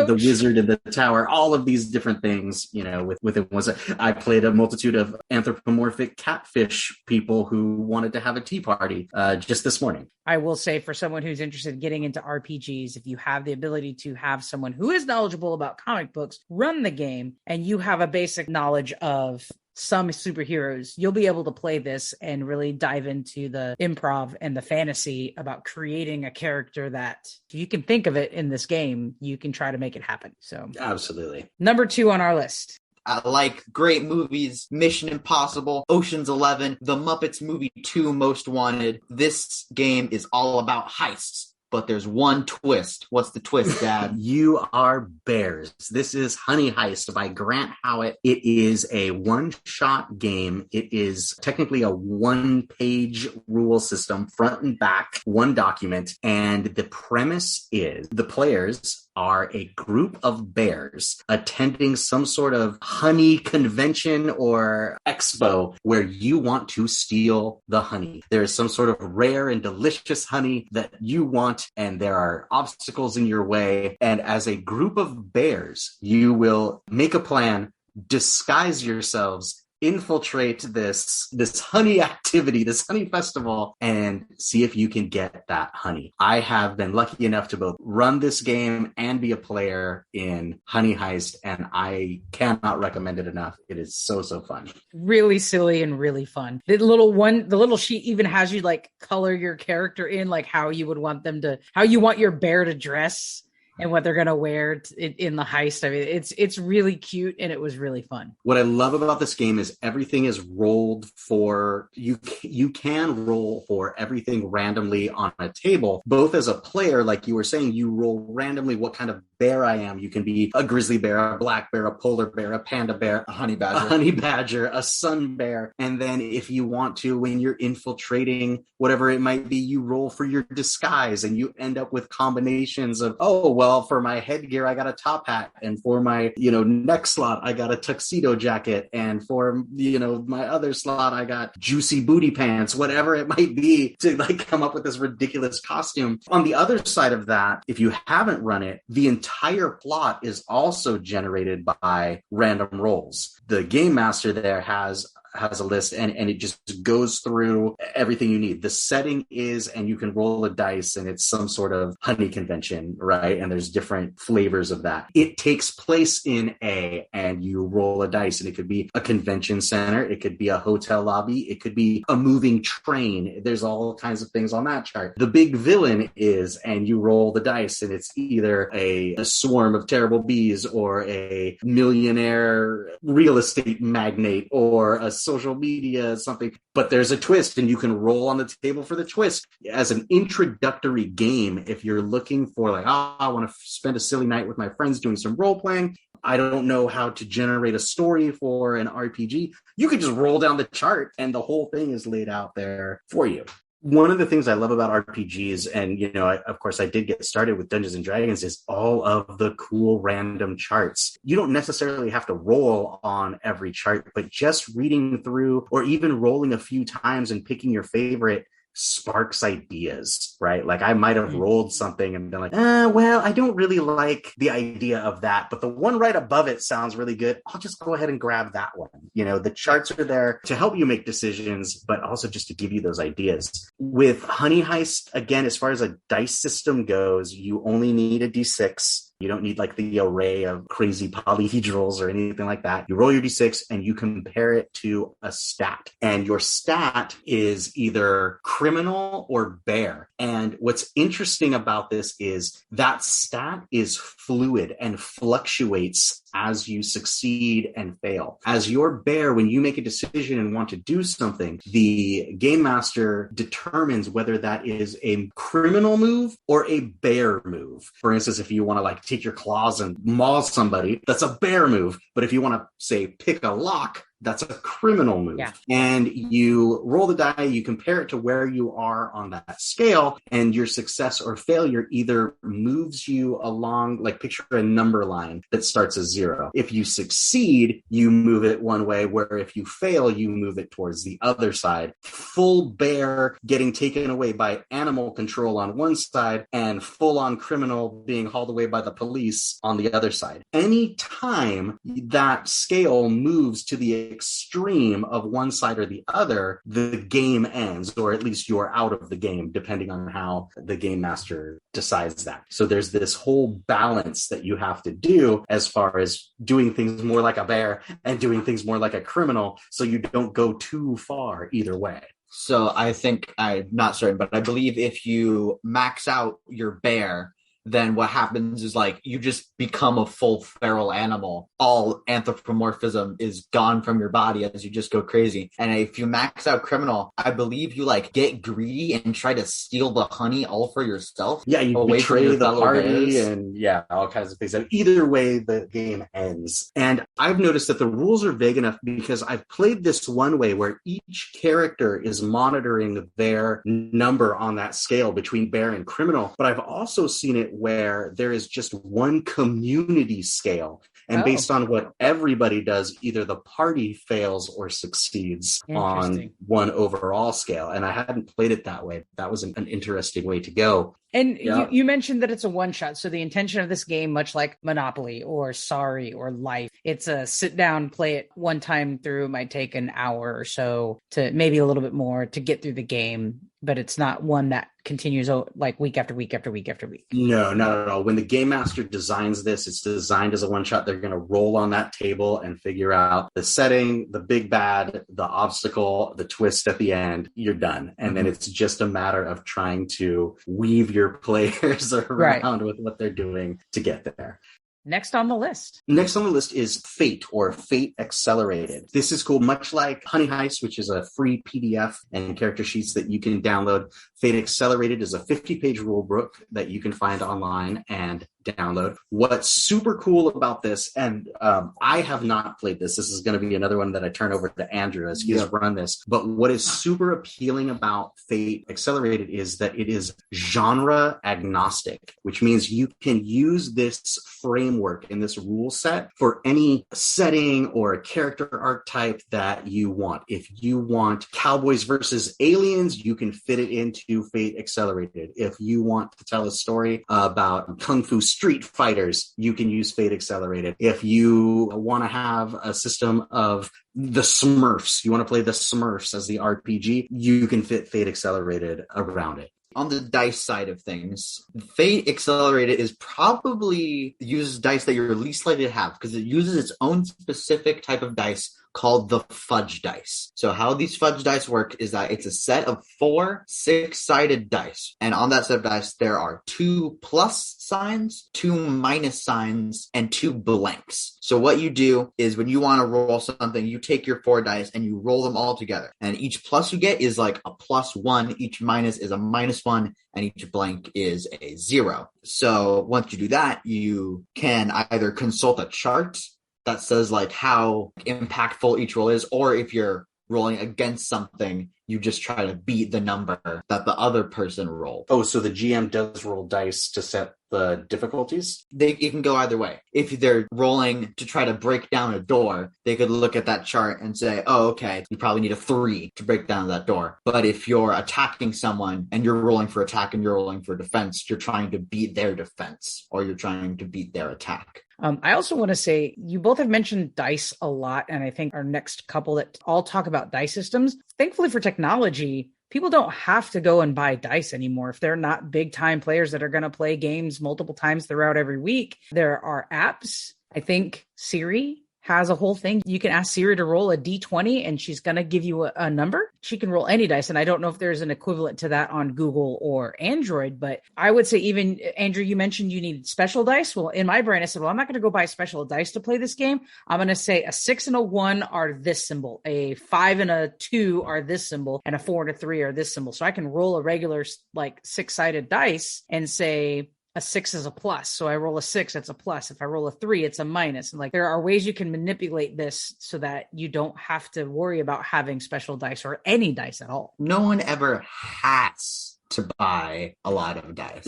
wizard in the tower, all of these different things, you know, within one. I played a multitude of anthropomorphic catfish people who wanted to have a tea party just this morning. I will say, for someone who's interested in getting into RPGs, if you have the ability to have someone who is knowledgeable about comic books run the game, and you have a basic knowledge of some superheroes, you'll be able to play this and really dive into the improv and the fantasy about creating a character that, if you can think of it in this game, you can try to make it happen. So absolutely. Number 2 on our list. I like great movies, Mission Impossible, Ocean's 11, The Muppets Movie 2, Most Wanted. This game is all about heists. But there's one twist. What's the twist, Dad? You are bears. This is Honey Heist by Grant Howitt. It is a one-shot game. It is technically a one-page rule system, front and back, one document. And the premise is the players are a group of bears attending some sort of honey convention or expo where you want to steal the honey. There is some sort of rare and delicious honey that you want, and there are obstacles in your way. And as a group of bears, you will make a plan, disguise yourselves, infiltrate this honey activity, this honey festival, and see if you can get that honey. I have been lucky enough to both run this game and be a player in Honey Heist, and I cannot recommend it enough. It is so fun. Really silly and really fun. The little sheet even has you like color your character in, like how you would want them to, how you want your bear to dress. and what they're going to wear in the heist. I mean, it's really cute, and it was really fun. What I love about this game is everything is rolled for you. You can roll for everything randomly on a table, both as a player, like you were saying, you roll randomly what kind of bear I am. You can be a grizzly bear, a black bear, a polar bear, a panda bear, a honey badger, a sun bear. And then if you want to, when you're infiltrating, whatever it might be, you roll for your disguise and you end up with combinations of, oh, well, for my headgear, I got a top hat. And for my, neck slot, I got a tuxedo jacket. And for, my other slot, I got juicy booty pants, whatever it might be, to like come up with this ridiculous costume. On the other side of that, if you haven't run it, the entire plot is also generated by random rolls. The game master there has a list and it just goes through everything you need. The setting is, and you can roll a dice and it's some sort of honey convention, right? And there's different flavors of that. It takes place in and you roll a dice, and it could be a convention center. It could be a hotel lobby. It could be a moving train. There's all kinds of things on that chart. The big villain is, and you roll the dice, and it's either a swarm of terrible bees or a millionaire real estate magnate or a social media something, but there's a twist, and you can roll on the table for the twist as an introductory game. If you're looking for like, I want to spend a silly night with my friends doing some role playing, I don't know how to generate a story for an RPG, you could just roll down the chart and the whole thing is laid out there for you. One of the things I love about RPGs, and, of course, I did get started with Dungeons and Dragons, is all of the cool random charts. You don't necessarily have to roll on every chart, but just reading through or even rolling a few times and picking your favorite sparks ideas, right? Like I might have rolled something and been like, well, I don't really like the idea of that, but the one right above it sounds really good. I'll just go ahead and grab that one. The charts are there to help you make decisions, but also just to give you those ideas. With Honey Heist, again, as far as a dice system goes, you only need a D6. You don't need like the array of crazy polyhedrals or anything like that. You roll your D6 and you compare it to a stat. And your stat is either criminal or bear. And what's interesting about this is that stat is fluid and fluctuates as you succeed and fail. As your bear, when you make a decision and want to do something, the game master determines whether that is a criminal move or a bear move. For instance, if you want to like take your claws and maul somebody, that's a bear move. But if you want to say pick a lock, that's a criminal move. Yeah. And you roll the die, you compare it to where you are on that scale, and your success or failure either moves you along, like picture a number line that starts as 0. If you succeed, you move it one way, where if you fail, you move it towards the other side. Full bear getting taken away by animal control on one side, and full on criminal being hauled away by the police on the other side. Anytime that scale moves to the extreme of one side or the other, the game ends, or at least you're out of the game, depending on how the game master decides that. So there's this whole balance that you have to do as far as doing things more like a bear and doing things more like a criminal, so you don't go too far either way. So I think, I'm not certain, but I believe if you max out your bear, then what happens is like you just become a full feral animal. All anthropomorphism is gone from your body as you just go crazy. And if you max out criminal, I believe you like get greedy and try to steal the honey all for yourself. Yeah, you away betray the party bears. And yeah, all kinds of things. And either way, the game ends. And I've noticed that the rules are vague enough because I've played this one way where each character is monitoring their number on that scale between bear and criminal. But I've also seen it where there is just one community scale. And based on what everybody does, either the party fails or succeeds on one overall scale. And I hadn't played it that way. That was an interesting way to go. And you mentioned that it's a one shot. So the intention of this game, much like Monopoly or Sorry or Life, it's a sit down, play it one time through, might take an hour or so to maybe a little bit more to get through the game. but it's not one that continues like week after week after week after week. No, not at all. When the game master designs this, it's designed as a one shot. They're going to roll on that table and figure out the setting, the big bad, the obstacle, the twist at the end. You're done. And then it's just a matter of trying to weave your players around with what they're doing to get there. Next on the list. Next on the list is Fate, or Fate Accelerated. This is cool. Much like Honey Heist, which is a free PDF and character sheets that you can download, Fate Accelerated is a 50-page rule book that you can find online and download. What's super cool about this, and I have not played this. This is going to be another one that I turn over to Andrew as he's run this. But what is super appealing about Fate Accelerated is that it is genre agnostic, which means you can use this framework in this rule set for any setting or a character archetype that you want. If you want cowboys versus aliens, you can fit it into Fate Accelerated. If you want to tell a story about Kung Fu street fighters, you can use Fate Accelerated. If you want to have a system of the Smurfs, you want to play the Smurfs as the RPG, you can fit Fate Accelerated around it. On the dice side of things, Fate Accelerated is probably uses dice that you're least likely to have because it uses its own specific type of dice called the fudge dice. So how these fudge dice work is that it's a set of 4 6-sided dice. And on that set of dice, there are 2 plus signs, 2 minus signs, and 2 blanks. So what you do is when you want to roll something, you take your 4 dice and you roll them all together. And each plus you get is like a +1, each minus is a -1, and each blank is a 0. So once you do that, you can either consult a chart that says like how impactful each roll is, or if you're rolling against something, you just try to beat the number that the other person rolled. Oh, so the GM does roll dice to set the difficulties? It can go either way. If they're rolling to try to break down a door, they could look at that chart and say, oh, okay, you probably need a 3 to break down that door. But if you're attacking someone and you're rolling for attack and you're rolling for defense, you're trying to beat their defense or you're trying to beat their attack. I also want to say you both have mentioned dice a lot, and I think our next couple that all talk about dice systems, thankfully for technology, people don't have to go and buy dice anymore. If they're not big time players that are going to play games multiple times throughout every week, there are apps. I think Siri has a whole thing. You can ask Siri to roll a D20 and she's going to give you a number. She can roll any dice. And I don't know if there's an equivalent to that on Google or Android, but I would say even, Andrew, you mentioned you needed special dice. Well, in my brain, I said, well, I'm not going to go buy special dice to play this game. I'm going to say a 6 and a 1 are this symbol, a 5 and a 2 are this symbol, and a 4 and a 3 are this symbol. So I can roll a regular like 6-sided dice and say, a 6 is a plus. So I roll a 6, it's a plus. If I roll a 3, it's a minus. And like there are ways you can manipulate this so that you don't have to worry about having special dice or any dice at all. No one ever has to buy a lot of dice.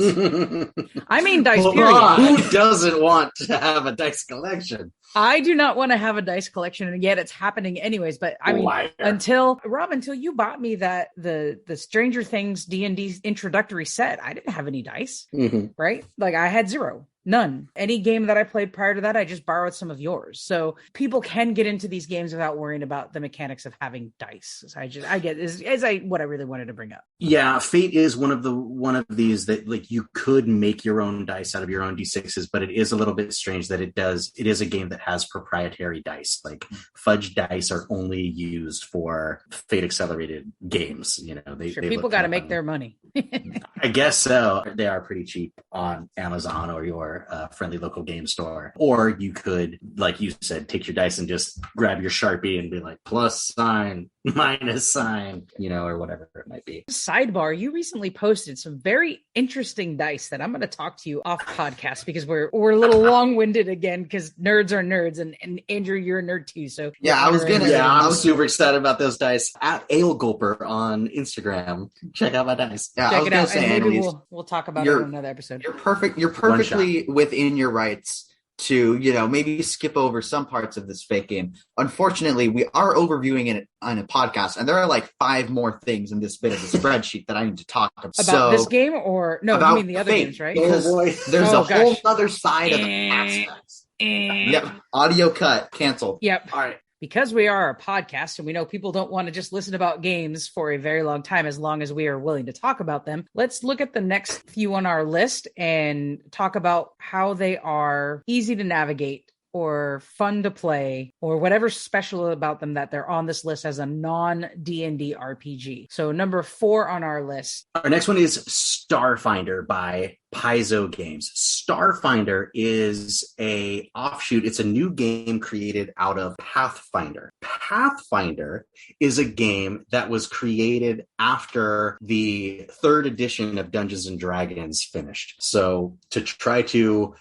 I mean dice, period. Who doesn't want to have a dice collection? I do not want to have a dice collection, and yet it's happening anyways. But I mean, until you bought me the Stranger Things D&D introductory set, I didn't have any dice, right? Like I had 0. None. Any game that I played prior to that, I just borrowed some of yours. So people can get into these games without worrying about the mechanics of having dice. So what I really wanted to bring up. Yeah, Fate is one of these that like you could make your own dice out of your own D6s, but it is a little bit strange that it is a game that has proprietary dice. Like fudge dice are only used for Fate Accelerated games. You know, people got to make their money. I guess so. They are pretty cheap on Amazon or your friendly local game store. Or you could, like you said, take your dice and just grab your Sharpie and be like plus sign, minus sign, or whatever it might be. Sidebar, you recently posted some very interesting dice that I'm going to talk to you off podcast because we're a little long-winded again because nerds are nerds, and Andrew, you're a nerd too. So I'm super excited about those dice. At Ale Gulper on Instagram, check out my dice. Yeah, check it out, and maybe we'll talk about it in another episode. You're perfect. You're perfectly within your rights to, maybe skip over some parts of this fake game. Unfortunately, we are overviewing it on a podcast, and there are like 5 more things in this bit of the spreadsheet that I need to talk about. About this game, or no? You mean the other games, right? Because there's a whole other side of the aspects. Yep, audio cut, canceled. Yep. All right. because we are a podcast and we know people don't want to just listen about games for a very long time, as long as we are willing to talk about them, let's look at the next few on our list and talk about how they are easy to navigate or fun to play, or whatever's special about them that they're on this list as a non-D&D RPG. So number 4 on our list. Our next one is Starfinder by Paizo Games. Starfinder is a offshoot. It's a new game created out of Pathfinder. Pathfinder is a game that was created after the 3rd edition of Dungeons and Dragons finished. So to try to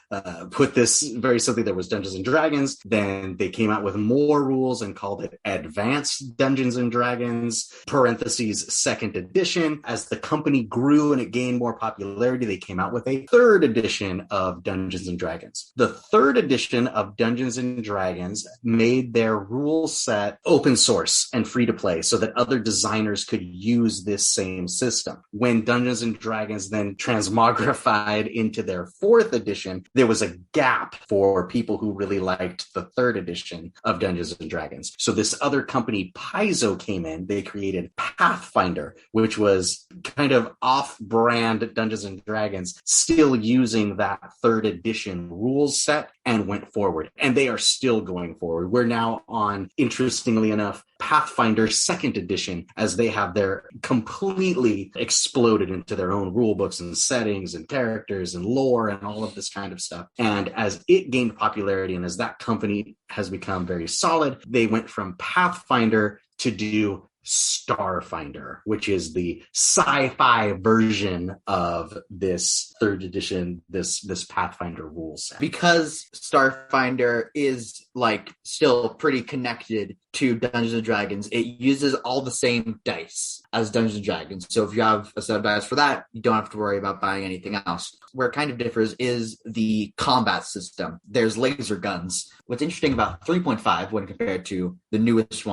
put this very simply, there was Dungeons and Dragons, then they came out with more rules and called it Advanced Dungeons and Dragons, parentheses 2nd edition. As the company grew and it gained more popularity, they came out with a 3rd edition of Dungeons and Dragons. The 3rd edition of Dungeons and Dragons made their rule set open source and free to play so that other designers could use this same system. When Dungeons and Dragons then transmogrified into their 4th edition, there was a gap for people who really liked the 3rd edition of Dungeons and Dragons. So this other company, Paizo, came in. They created Pathfinder, which was kind of off-brand Dungeons and Dragons, still using that 3rd edition rules set, and went forward. And they are still going forward. We're now on, interestingly enough, Pathfinder 2nd edition, as they have their completely exploded into their own rule books and settings and characters and lore and all of this kind of stuff. And as it gained popularity and as that company has become very solid, they went from Pathfinder to do Starfinder, which is the sci-fi version of this 3rd edition, this Pathfinder rule set. Because Starfinder is like still pretty connected to Dungeons and Dragons, it uses all the same dice as Dungeons and Dragons. So if you have a set of dice for that, you don't have to worry about buying anything else. Where it kind of differs is the combat system. There's laser guns. What's interesting about 3.5 when compared to the newest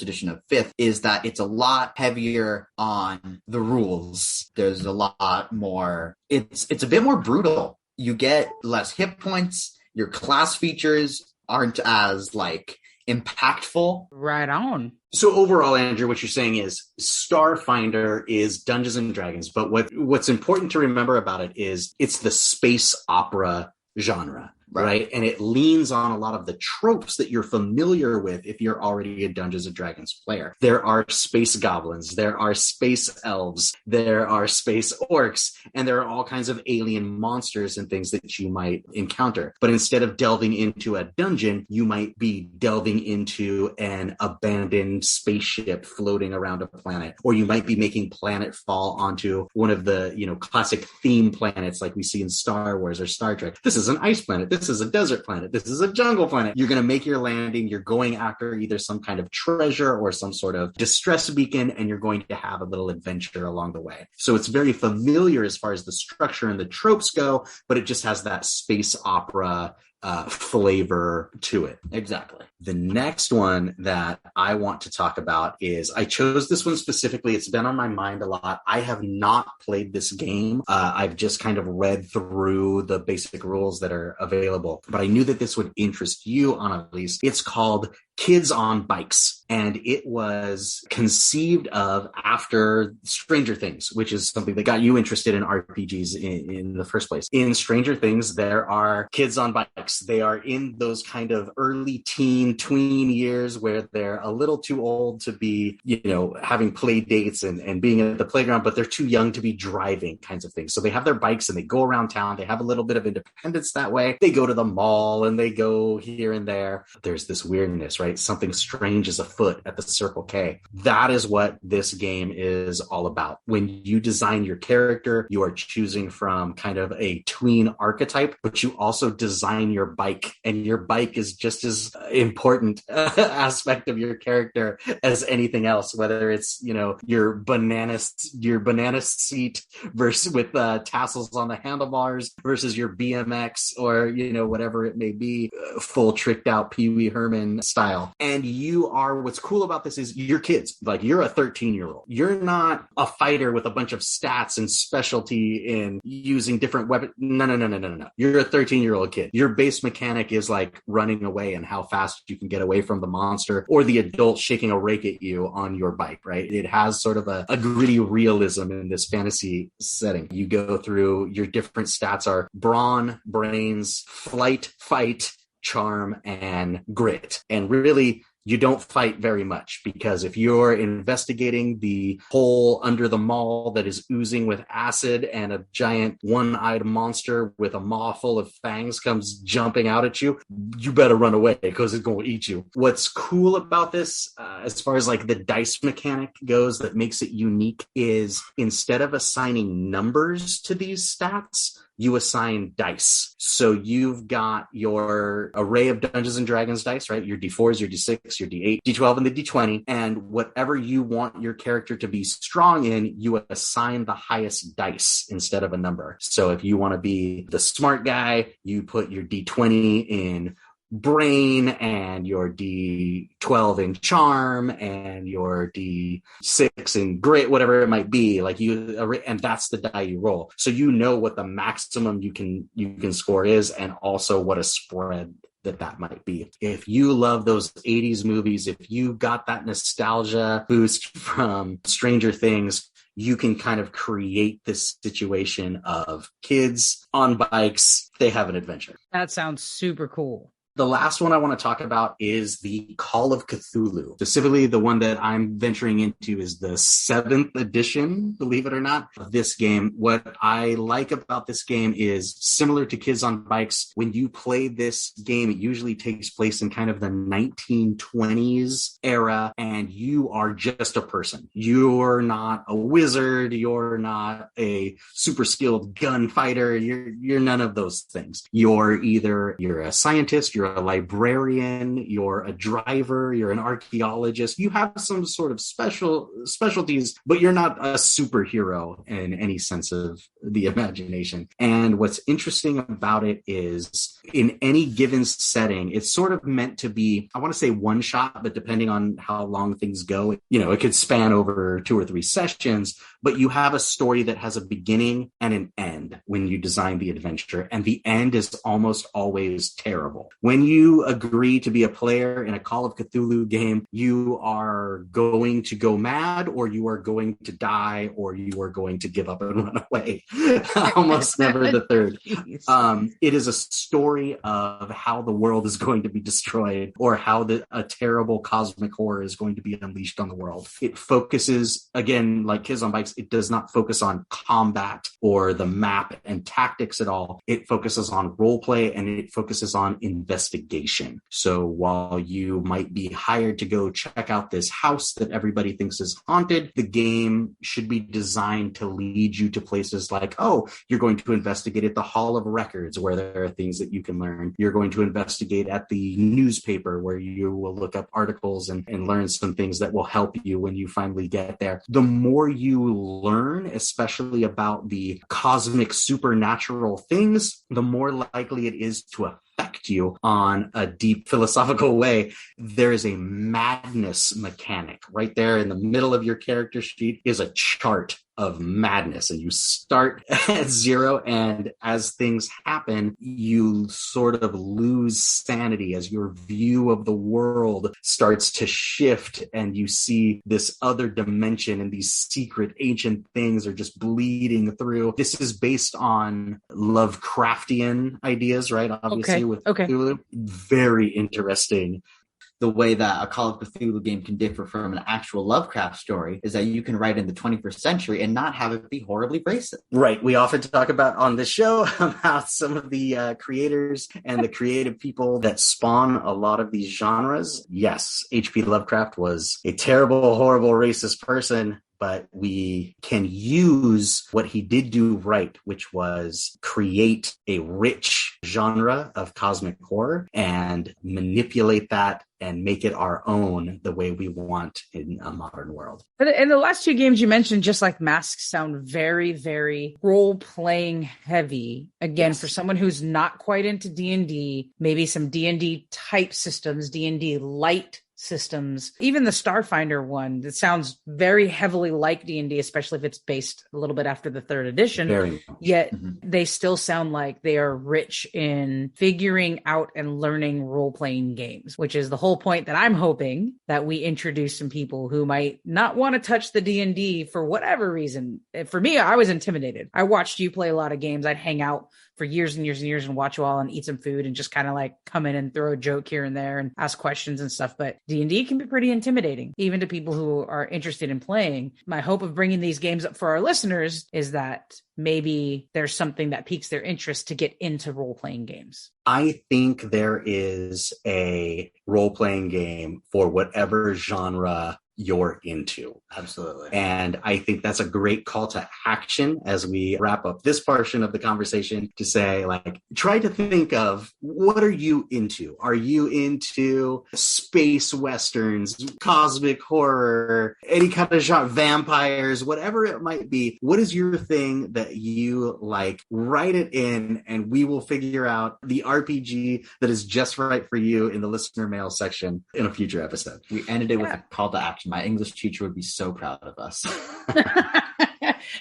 edition of 5th is that it's a lot heavier on the rules. There's a lot more, it's a bit more brutal. You get less hit points. Your class features aren't as impactful. Right on. So overall, Andrew, what you're saying is Starfinder is Dungeons and Dragons, but what's important to remember about it is it's the space opera genre. Right. And it leans on a lot of the tropes that you're familiar with if you're already a Dungeons and Dragons player. There are space goblins, there are space elves, there are space orcs, and there are all kinds of alien monsters and things that you might encounter. But instead of delving into a dungeon, you might be delving into an abandoned spaceship floating around a planet, or you might be making planetfall onto one of the, classic theme planets like we see in Star Wars or Star Trek. This is an ice planet. This is a desert planet. This is a jungle planet. You're going to make your landing. You're going after either some kind of treasure or some sort of distress beacon, and you're going to have a little adventure along the way. So it's very familiar as far as the structure and the tropes go, but it just has that space opera flavor to it. Exactly. The next one that I want to talk about is, I chose this one specifically. It's been on my mind a lot. I have not played this game. I've just kind of read through the basic rules that are available, but I knew that this would interest you, Annalise. It's called Kids on Bikes, and it was conceived of after Stranger Things, which is something that got you interested in RPGs in the first place. In Stranger Things, there are kids on bikes. They are in those kind of early tween years where they're a little too old to be, having play dates and being at the playground, but they're too young to be driving, kinds of things. So they have their bikes and they go around town. They have a little bit of independence that way. They go to the mall and they go here and there. There's this weirdness, right? Something strange is afoot at the Circle K. That is what this game is all about. When you design your character, you are choosing from kind of a tween archetype, but you also design your bike, and your bike is just as important aspect of your character as anything else, whether it's, your banana seat versus with tassels on the handlebars versus your BMX or, whatever it may be, full tricked out Pee Wee Herman style. style. And what's cool about this is you're kids. Like, you're a 13-year-old. You're not a fighter with a bunch of stats and specialty in using different weapons. No. You're a 13-year-old kid. Your base mechanic is like running away and how fast you can get away from the monster, or the adult shaking a rake at you on your bike, right? It has sort of a gritty realism in this fantasy setting. You go through, your different stats are brawn, brains, flight, fight, charm, and grit. And really, you don't fight very much, because if you're investigating the hole under the mall that is oozing with acid and a giant one-eyed monster with a maw full of fangs comes jumping out at you, you better run away because it's going to eat you. What's cool about this, as far as like the dice mechanic goes, that makes it unique is instead of assigning numbers to these stats, you assign dice. So you've got your array of Dungeons and Dragons dice, right? Your D4s, your D6, your D8, D12, and the D20. And whatever you want your character to be strong in, you assign the highest dice instead of a number. So if you want to be the smart guy, you put your D20 in brain and your D12 in charm and your D6 in grit, whatever it might be, like and that's the die you roll. So you know what the maximum you can score is, and also what a spread that might be. If you love those 80s movies, if you got that nostalgia boost from Stranger Things, you can kind of create this situation of kids on bikes. They have an adventure. That sounds super cool. The last one I want to talk about is the Call of Cthulhu. Specifically, the one that I'm venturing into is the 7th edition, believe it or not, of this game. What I like about this game is, similar to Kids on Bikes, when you play this game, it usually takes place in kind of the 1920s era, and you are just a person. You're not a wizard. You're not a super skilled gunfighter. You're none of those things. You're a scientist, you're a librarian, you're a driver, you're an archaeologist. You have some sort of specialties, but you're not a superhero in any sense of the imagination. And what's interesting about it is, in any given setting, it's sort of meant to be, I want to say one shot, but depending on how long things go, it could span over 2 or 3 sessions, but you have a story that has a beginning and an end when you design the adventure. And the end is almost always terrible. When you agree to be a player in a Call of Cthulhu game, you are going to go mad, or you are going to die, or you are going to give up and run away. Almost never the third. It is a story of how the world is going to be destroyed, or how a terrible cosmic horror is going to be unleashed on the world. It focuses, again, like Kids on Bikes, it does not focus on combat or the map and tactics at all. It focuses on roleplay, and it focuses on investigation. So while you might be hired to go check out this house that everybody thinks is haunted, the game should be designed to lead you to places like, you're going to investigate at the Hall of Records, where there are things that you can learn. You're going to investigate at the newspaper, where you will look up articles and learn some things that will help you when you finally get there. The more you learn, especially about the cosmic supernatural things, the more likely it is to affect you on a deep philosophical way. There is a madness mechanic right there in the middle of your character sheet, is a chart of madness, and you start at 0, and as things happen, you sort of lose sanity as your view of the world starts to shift, and you see this other dimension, and these secret ancient things are just bleeding through. This is based on Lovecraftian ideas, right? Obviously, with Cthulhu. Very interesting. The way that a Call of Cthulhu game can differ from an actual Lovecraft story is that you can write in the 21st century and not have it be horribly racist. Right. We often talk about on this show about some of the creators and the creative people that spawn a lot of these genres. Yes, H.P. Lovecraft was a terrible, horrible, racist person, but we can use what he did do right, which was create a rich genre of cosmic horror and manipulate that and make it our own the way we want in a modern world. And the last two games you mentioned, just like Masks, sound very, very role-playing heavy. Again, yes. For someone who's not quite into D&D, maybe some D&D type systems, D&D light systems, even the Starfinder one that sounds very heavily like D&D, especially if it's based a little bit after the third edition, yet they still sound like they are rich in figuring out and learning role-playing games, which is the whole point that I'm hoping that we introduce some people who might not want to touch the D&D for whatever reason. For me, I was intimidated. I watched you play a lot of games. I'd hang out for years and years and years and watch you all and eat some food and just kind of like come in and throw a joke here and there and ask questions and stuff. But D&D can be pretty intimidating, even to people who are interested in playing. My hope of bringing these games up for our listeners is that maybe there's something that piques their interest to get into role-playing games. I think there is a role-playing game for whatever genre you're into. Absolutely. And I think that's a great call to action as we wrap up this portion of the conversation to say, like, try to think of what are you into? Are you into space westerns, cosmic horror, any kind of genre, vampires, whatever it might be? What is your thing that you like? Write it in and we will figure out the RPG that is just right for you in the listener mail section in a future episode. We ended it with a call to action. My English teacher would be so proud of us.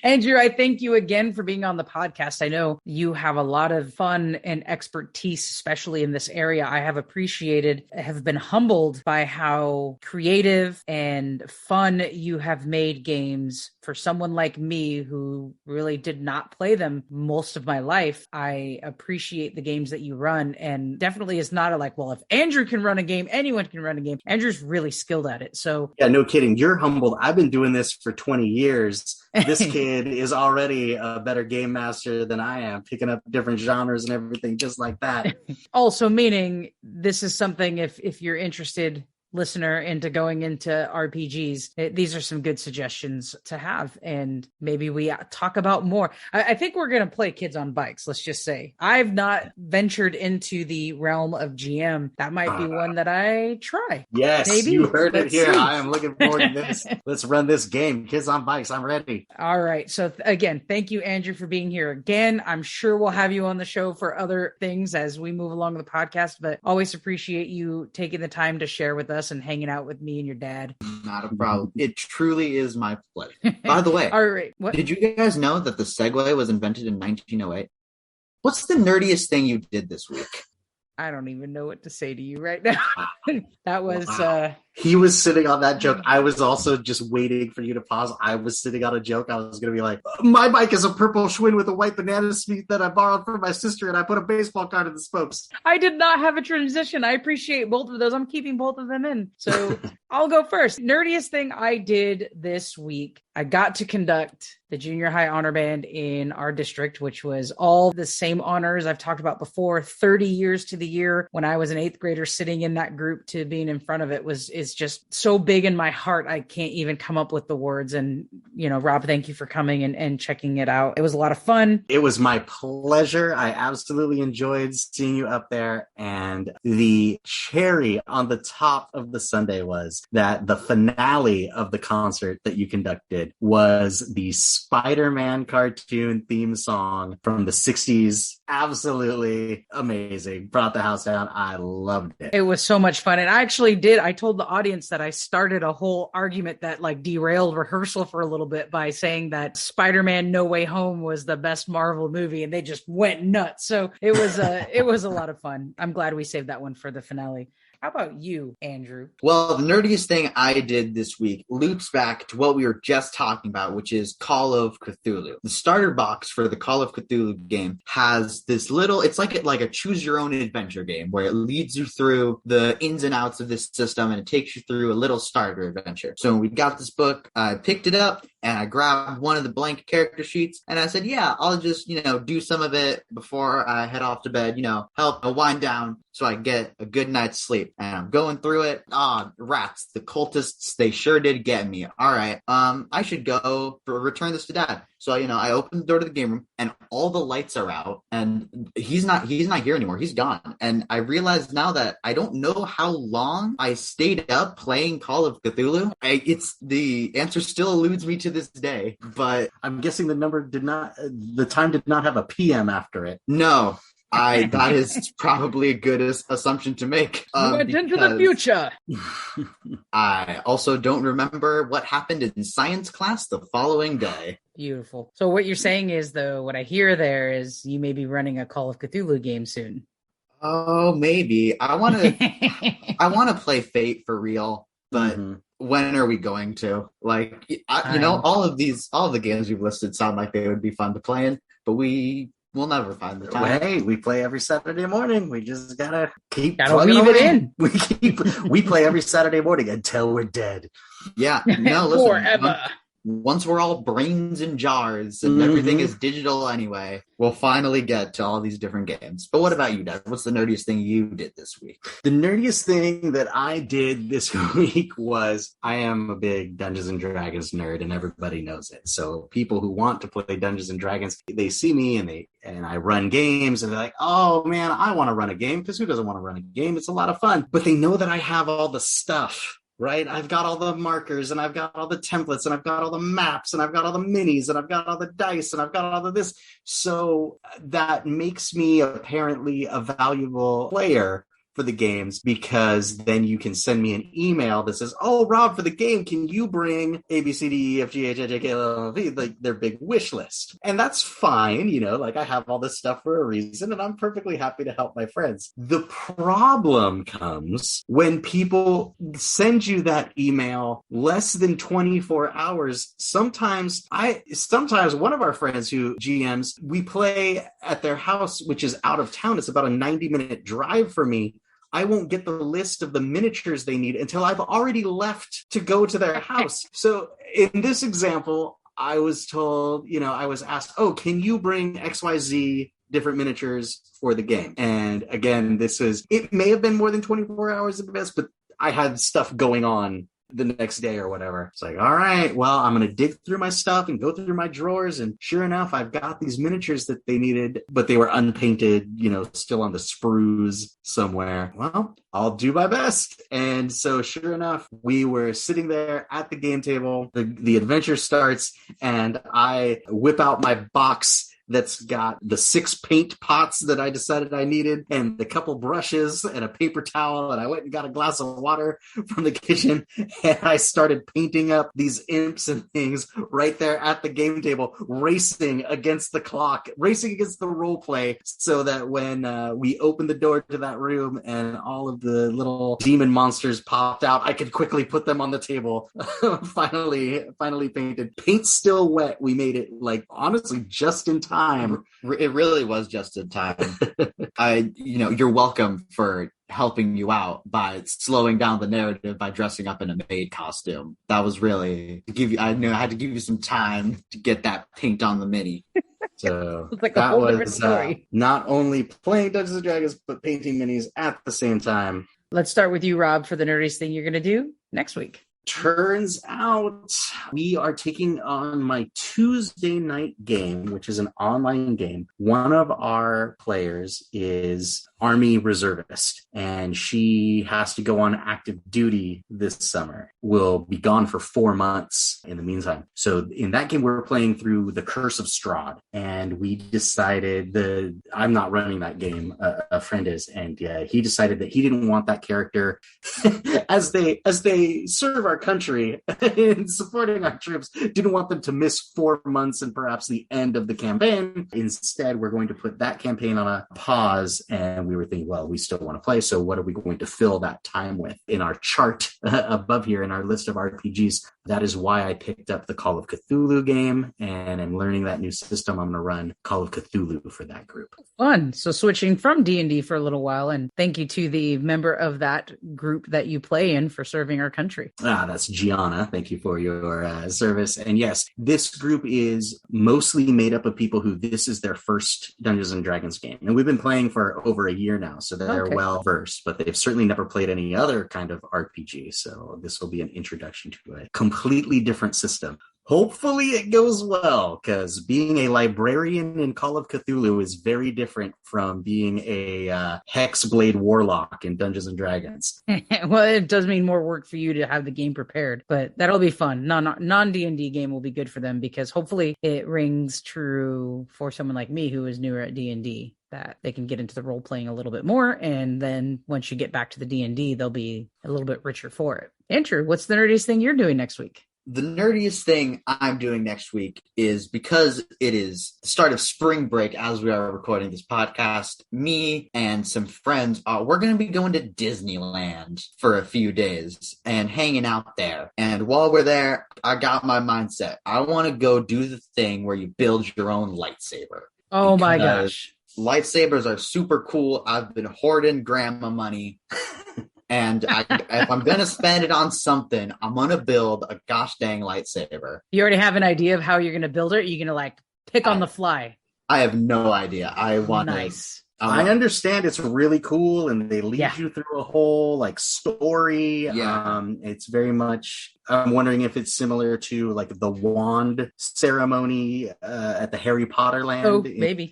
Andrew, I thank you again for being on the podcast. I know you have a lot of fun and expertise, especially in this area. I have been humbled by how creative and fun you have made games for someone like me who really did not play them most of my life. I appreciate the games that you run, and definitely is not well, if Andrew can run a game, anyone can run a game. Andrew's really skilled at it. So yeah, no kidding. You're humbled. I've been doing this for 20 years. This kid is already a better game master than I am, picking up different genres and everything just like that. Also meaning this is something, if you're interested, listener, into going into RPGs, these are some good suggestions to have, and maybe we talk about more. I think we're going to play Kids on Bikes. Let's just say I've not ventured into the realm of GM. That might be one that I try. Yes, maybe. You heard it here. I am looking forward to this. Let's run this game, Kids on Bikes. I'm ready. All right. So again, thank you, Andrew, for being here again. I'm sure we'll have you on the show for other things as we move along the podcast, but always appreciate you taking the time to share with us and hanging out with me and your dad. Not a problem. It truly is my pleasure. By the way, all right, what? Did you guys know that the Segway was invented in 1908? What's the nerdiest thing you did this week? I don't even know what to say to you right now. That was He was sitting on that joke. I was also just waiting for you to pause. I was sitting on a joke. I was going to be like, my bike is a purple Schwinn with a white banana seat that I borrowed from my sister, and I put a baseball card in the spokes. I did not have a transition. I appreciate both of those. I'm keeping both of them in. So I'll go first. Nerdiest thing I did this week, I got to conduct the junior high honor band in our district, which was all the same honors I've talked about before. 30 years to the year when I was an 8th grader, sitting in that group to being in front of it is just so big in my heart. I can't even come up with the words. And, Rob, thank you for coming and checking it out. It was a lot of fun. It was my pleasure. I absolutely enjoyed seeing you up there. And the cherry on the top of the sundae was that the finale of the concert that you conducted was the Spider-Man cartoon theme song from the 60s. Absolutely amazing. Brought the house down. I loved it. It was so much fun. And I told the audience that I started a whole argument that derailed rehearsal for a little bit by saying that Spider-Man No Way Home was the best Marvel movie, and they just went nuts. So it was a lot of fun. I'm glad we saved that one for the finale. How about you, Andrew? Well, the nerdiest thing I did this week loops back to what we were just talking about, which is Call of Cthulhu. The starter box for the Call of Cthulhu game has this little, it's like a choose your own adventure game where it leads you through the ins and outs of this system and it takes you through a little starter adventure. So when we got this book, I picked it up And I grabbed one of the blank character sheets and I said, yeah, I'll just, do some of it before I head off to bed, help wind down so I get a good night's sleep. And I'm going through it. Rats, the cultists, they sure did get me. All right. I should go return this to Dad. So, I opened the door to the game room and all the lights are out and he's not here anymore. He's gone. And I realized now that I don't know how long I stayed up playing Call of Cthulhu. The answer still eludes me to this day, but I'm guessing the time did not have a PM after it. No. That is probably a good assumption to make. You went into the future. I also don't remember what happened in science class the following day. Beautiful. So what you're saying is, though, what I hear there is you may be running a Call of Cthulhu game soon. Oh, maybe. I want to play Fate for real, but when are we going to? Like, all of the games we've listed sound like they would be fun to play in, but we'll never find the time. Hey, we play every Saturday morning. We just gotta weave it in. We play every Saturday morning until we're dead. Yeah, no, listen. Forever. Once we're all brains in jars and everything is digital anyway, we'll finally get to all these different games. But what about you, Dad? What's the nerdiest thing you did this week? The nerdiest thing that I did this week was I am a big Dungeons and Dragons nerd, and everybody knows it. So people who want to play Dungeons and Dragons, they see me and I run games, and they're like, "Oh man, I want to run a game," because who doesn't want to run a game? It's a lot of fun. But they know that I have all the stuff. Right? I've got all the markers and I've got all the templates and I've got all the maps and I've got all the minis and I've got all the dice and I've got all of this. So that makes me apparently a valuable player for the games, because then you can send me an email that says, "Oh, Rob, for the game, can you bring A, B, C, D, E, F, G, H, I, J, K, L, M, N, O, P," like their big wish list. And that's fine, like I have all this stuff for a reason and I'm perfectly happy to help my friends. The problem comes when people send you that email less than 24 hours. Sometimes one of our friends who GMs, we play at their house, which is out of town. It's about a 90-minute drive for me. I won't get the list of the miniatures they need until I've already left to go to their house. So in this example, I was told, I was asked, "Oh, can you bring XYZ different miniatures for the game?" And again, it may have been more than 24 hours at the best, but I had stuff going on the next day or whatever. It's like, all right, well, I'm going to dig through my stuff and go through my drawers. And sure enough, I've got these miniatures that they needed, but they were unpainted, still on the sprues somewhere. Well, I'll do my best. And so sure enough, we were sitting there at the game table. The adventure starts and I whip out my box that's got the 6 paint pots that I decided I needed and a couple brushes and a paper towel. And I went and got a glass of water from the kitchen and I started painting up these imps and things right there at the game table, racing against the clock, racing against the role play, so that when we opened the door to that room and all of the little demon monsters popped out, I could quickly put them on the table. finally painted. Paint's still wet. We made it honestly just in time. It really was just in time. You're welcome for helping you out by slowing down the narrative by dressing up in a maid costume. That was really I knew I had to give you some time to get that paint on the mini. So it's like a whole different story. Not only playing Dungeons and Dragons, but painting minis at the same time. Let's start with you, Rob, for the nerdiest thing you're going to do next week. Turns out we are taking on my Tuesday night game, which is an online game. One of our players is Army reservist, and she has to go on active duty this summer. Will be gone for 4 months in the meantime. So in that game, we're playing through The Curse of Strahd, and we decided I'm not running that game. A friend is, and he decided that he didn't want that character as they serve our country in supporting our troops, didn't want them to miss 4 months and perhaps the end of the campaign. Instead, we're going to put that campaign on a pause, and we were thinking, well, we still want to play, so what are we going to fill that time with? In our chart above here, in our list of RPGs, that is why I picked up the Call of Cthulhu game, and I'm learning that new system. I'm going to run Call of Cthulhu for that group. Fun. So switching from D&D for a little while, and thank you to the member of that group that you play in for serving our country. That's Gianna. Thank you for your service. And yes, this group is mostly made up of people who this is their first Dungeons and Dragons game. And we've been playing for over a year now, so they're well versed, but they've certainly never played any other kind of RPG. So this will be an introduction to a completely different system. Hopefully it goes well, because being a librarian in Call of Cthulhu is very different from being a Hexblade Warlock in Dungeons and Dragons. Well, it does mean more work for you to have the game prepared, but that'll be fun. Non-D&D game will be good for them, because hopefully it rings true for someone like me who is newer at D&D, that they can get into the role playing a little bit more, and then once you get back to the D&D, they'll be a little bit richer for it. Andrew, what's the nerdiest thing you're doing next week? The nerdiest thing I'm doing next week is, because it is the start of spring break as we are recording this podcast, me and some friends, we're going to be going to Disneyland for a few days and hanging out there. And while we're there, I got my mindset. I want to go do the thing where you build your own lightsaber. Oh my gosh. Lightsabers are super cool. I've been hoarding grandma money. And if I'm going to spend it on something, I'm going to build a gosh dang lightsaber. You already have an idea of how you're going to build it? Or are you going to like pick on the fly? I have no idea. I want nice. I understand it's really cool, and they lead you through a whole like story. Yeah. It's very much, I'm wondering if it's similar to like the wand ceremony at the Harry Potter land. Oh, maybe.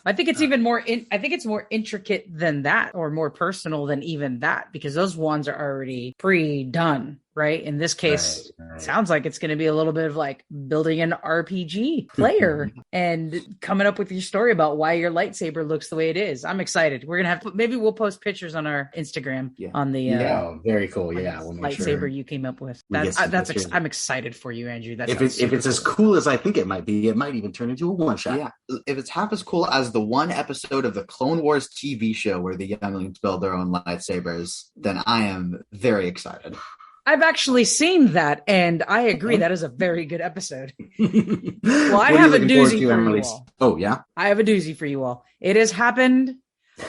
I think it's even more I think it's more intricate than that, or more personal than even that, because those wands are already pre-done. Right. In this case, it sounds like it's going to be a little bit of like building an RPG player and coming up with your story about why your lightsaber looks the way it is. I'm excited. We're going to maybe we'll post pictures on our Instagram on the very cool. Yeah. We'll lightsaber you came up with. I'm excited for you, Andrew. If it's as cool as I think it might be, it might even turn into a one shot. Yeah. If it's half as cool as the one episode of the Clone Wars TV show where the younglings build their own lightsabers, then I am very excited. I've actually seen that, and I agree that is a very good episode. Well, I have a doozy for you all. Oh, yeah? I have a doozy for you all. It has happened.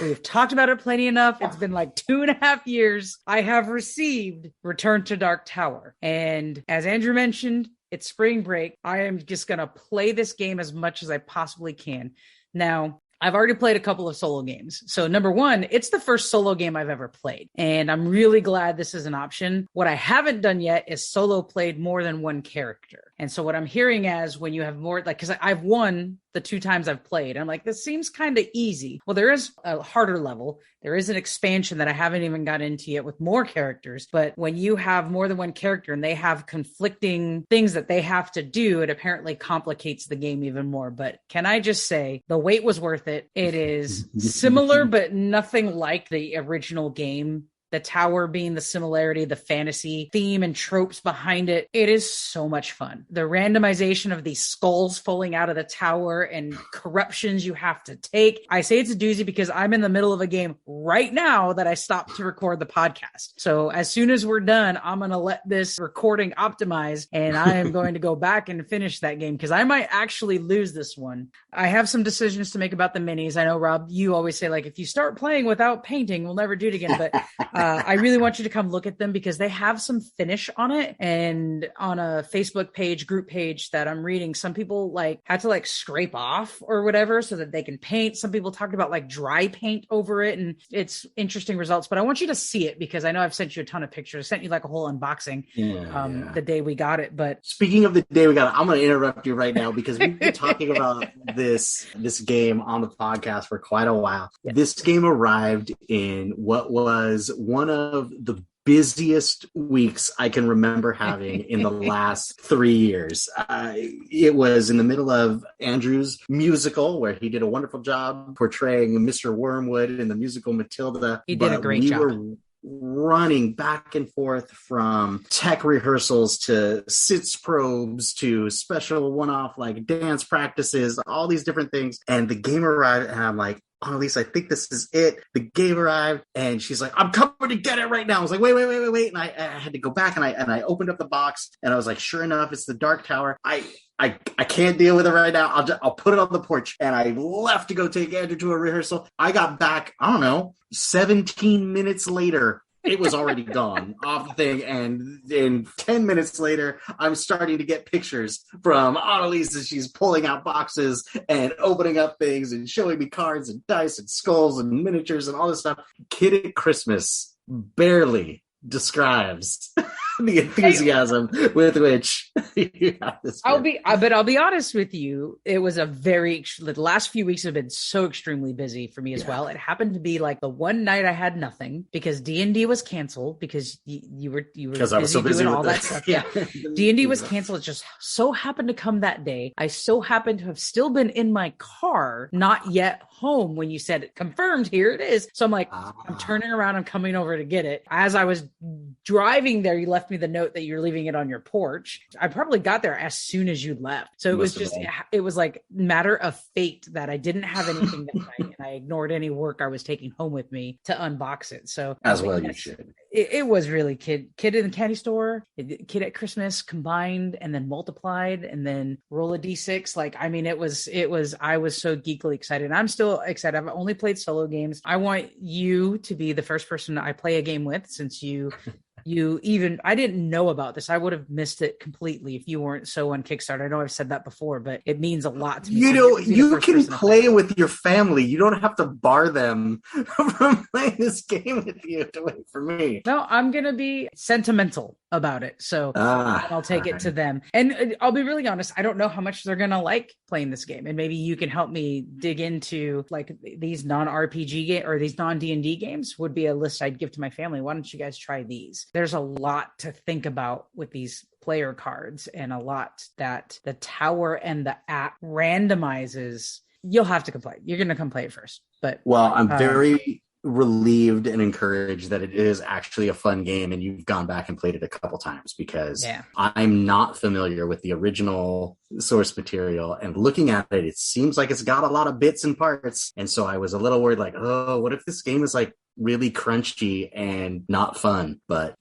We've talked about it plenty enough. It's been like 2.5 years. I have received Return to Dark Tower. And as Andrew mentioned, it's spring break. I am just going to play this game as much as I possibly can. Now, I've already played a couple of solo games. So number one, it's the first solo game I've ever played. And I'm really glad this is an option. What I haven't done yet is solo played more than one character. And so what I'm hearing as when you have more, like, because I've won the 2 times I've played, I'm like, this seems kind of easy. Well, there is a harder level. There is an expansion that I haven't even got into yet with more characters. But when you have more than one character and they have conflicting things that they have to do, it apparently complicates the game even more. But can I just say the wait was worth it? It is similar, but nothing like the original game. The tower being the similarity, the fantasy theme and tropes behind it. It is so much fun. The randomization of these skulls falling out of the tower and corruptions you have to take. I say it's a doozy because I'm in the middle of a game right now that I stopped to record the podcast. So as soon as we're done, I'm going to let this recording optimize, and I am going to go back and finish that game because I might actually lose this one. I have some decisions to make about the minis. I know, Rob, you always say, like, if you start playing without painting, we'll never do it again. But I really want you to come look at them because they have some finish on it. And on a Facebook page, group page that I'm reading, some people like had to like scrape off or whatever so that they can paint. Some people talked about like dry paint over it, and it's interesting results. But I want you to see it because I know I've sent you a ton of pictures. I sent you like a whole unboxing the day we got it. But speaking of the day we got it, I'm going to interrupt you right now because we've been talking about this game on the podcast for quite a while. Yeah. This game arrived in what was one of the busiest weeks I can remember having in the last 3 years. It was in the middle of Andrew's musical where he did a wonderful job portraying Mr. Wormwood in the musical Matilda. He did a great job. Were running back and forth from tech rehearsals to sits probes to special one-off like dance practices, all these different things. And the game arrived and I'm like, Annalise, I think this is it. The game arrived and she's like, I'm coming to get it right now. I was like, wait. And I had to go back and I opened up the box and I was like, sure enough, it's the Dark Tower. I can't deal with it right now. I'll put it on the porch. And I left to go take Andrew to a rehearsal. I got back, I don't know, 17 minutes later it was already gone off the thing. And in 10 minutes later, I'm starting to get pictures from Annalise as she's pulling out boxes and opening up things and showing me cards and dice and skulls and miniatures and all this stuff. Kid at Christmas barely describes the enthusiasm with which you have this. I'll be honest with you. It was the last few weeks have been so extremely busy for me as well. It happened to be like the one night I had nothing because D&D was canceled because you were because I was so busy doing with all that stuff. Yeah, D&D was canceled. It just so happened to come that day. I so happened to have still been in my car, not yet home when you said confirmed. Here it is. So I'm like, I'm turning around. I'm coming over to get it. As I was driving there, you left me the note that you're leaving it on your porch. I probably got there as soon as you left. So it was like matter of fate that I didn't have anything that night and I ignored any work I was taking home with me to unbox it. So as well, you should. It was really kid in the candy store, Kid at Christmas combined and then multiplied and then roll a D6. Like, I mean, I was so geekily excited. I'm still excited. I've only played solo games. I want you to be the first person I play a game with since I didn't know about this. I would have missed it completely if you weren't so on Kickstarter. I know I've said that before, but it means a lot to me. You can play with your family. You don't have to bar them from playing this game with you to wait for me. No, I'm going to be sentimental about it. So I'll take it to them. And I'll be really honest. I don't know how much they're going to like playing this game. And maybe you can help me dig into like these non-RPG or these non-D&D games would be a list I'd give to my family. Why don't you guys try these? There's a lot to think about with these player cards and a lot that the tower and the app randomizes. You'll have to complain. You're going to come play it first. But I'm very relieved and encouraged that it is actually a fun game and you've gone back and played it a couple times because I'm not familiar with the original source material, and looking at it seems like it's got a lot of bits and parts, and so I was a little worried like, oh, what if this game is like really crunchy and not fun? But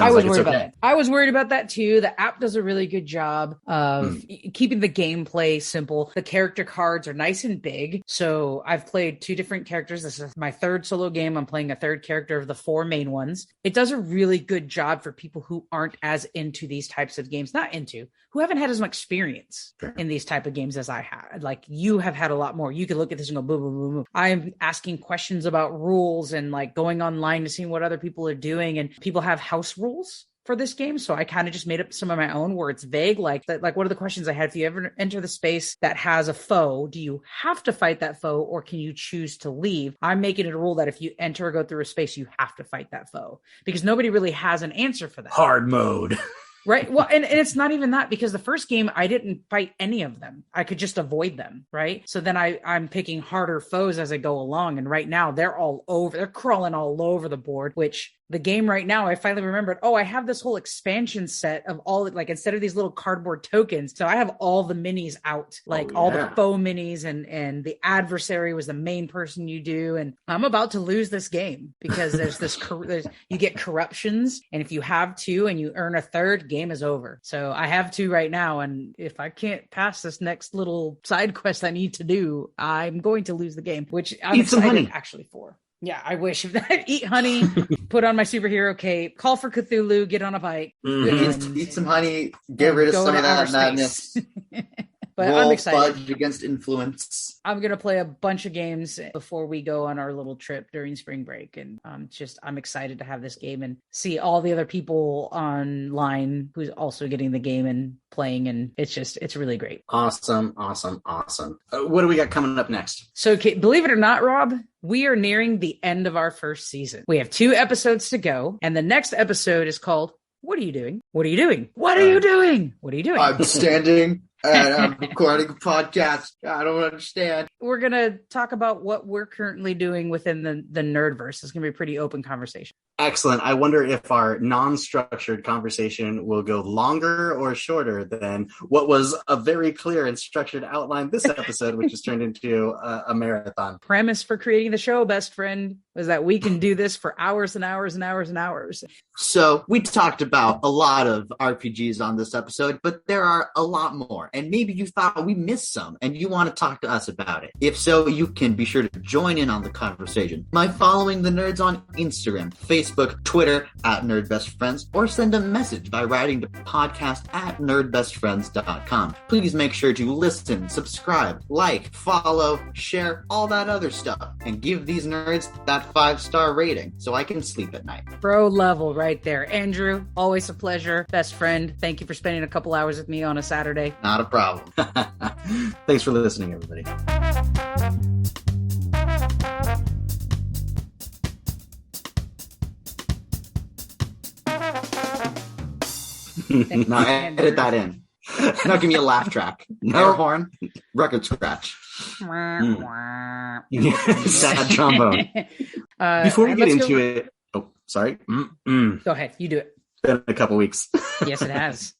I was worried about that. I was worried about that too. The app does a really good job of keeping the gameplay simple. The character cards are nice and big. So I've played 2 different characters. This is my 3rd solo game. I'm playing a 3rd character of the 4 main ones. It does a really good job for people who aren't as into these types of games. Who haven't had as much experience in these type of games as I had. Like, you have had a lot more. You could look at this and go, boom, boom, boom, boom. I'm asking questions about rules and like going online to see what other people are doing. And people have house rules for this game. So I kind of just made up some of my own where it's vague. Like one of the questions I had, if you ever enter the space that has a foe, do you have to fight that foe or can you choose to leave? I'm making it a rule that if you enter or go through a space, you have to fight that foe because nobody really has an answer for that. Hard mode. Right. Well, and it's not even that because the first game, I didn't fight any of them. I could just avoid them. Right. So then I'm picking harder foes as I go along. And right now they're crawling all over the board, which the game right now, I finally remembered, I have this whole expansion set of all, like, instead of these little cardboard tokens. So I have all the minis out, like all the faux minis and the adversary was the main person you do. And I'm about to lose this game because there's you get corruptions. And if you have 2 and you earn a 3rd, game is over. So I have 2 right now. And if I can't pass this next little side quest I need to do, I'm going to lose the game, which I'm excited actually for. Yeah, I wish. Eat honey, put on my superhero cape, call for Cthulhu, get on a bike. Eat some honey, get rid of some of that madness. But I'm excited. Fudge against influence. I'm going to play a bunch of games before we go on our little trip during spring break. And I'm excited to have this game and see all the other people online who's also getting the game and playing. And it's really great. Awesome. What do we got coming up next? So believe it or not, Rob, we are nearing the end of our first season. We have 2 episodes to go. And the next episode is called, What Are You Doing? What are you doing? What are you doing? What are you doing? I'm standing and I'm recording a podcast. I don't understand. We're going to talk about what we're currently doing within the Nerdverse. It's going to be a pretty open conversation. Excellent. I wonder if our non-structured conversation will go longer or shorter than what was a very clear and structured outline this episode, which has turned into a marathon. Premise for creating the show, best friend, was that we can do this for hours and hours and hours and hours. So we talked about a lot of RPGs on this episode, but there are a lot more. And maybe you thought we missed some and you want to talk to us about it. If so, you can be sure to join in on the conversation by following the nerds on Instagram, Facebook, Facebook, Twitter @NerdBestFriends, or send a message by writing to podcast@nerdbestfriends.com. Please make sure to listen, subscribe, like, follow, share, all that other stuff, and give these nerds that 5-star rating so I can sleep at night. Pro level right there. Andrew, always a pleasure. Best friend, thank you for spending a couple hours with me on a Saturday. Not a problem. Thanks for listening, everybody. Now edit that in. Now give me a laugh track. Air horn, record scratch. Sad trombone. Before we get into it, oh, sorry. Go ahead, you do it. Been a couple weeks. Yes, it has.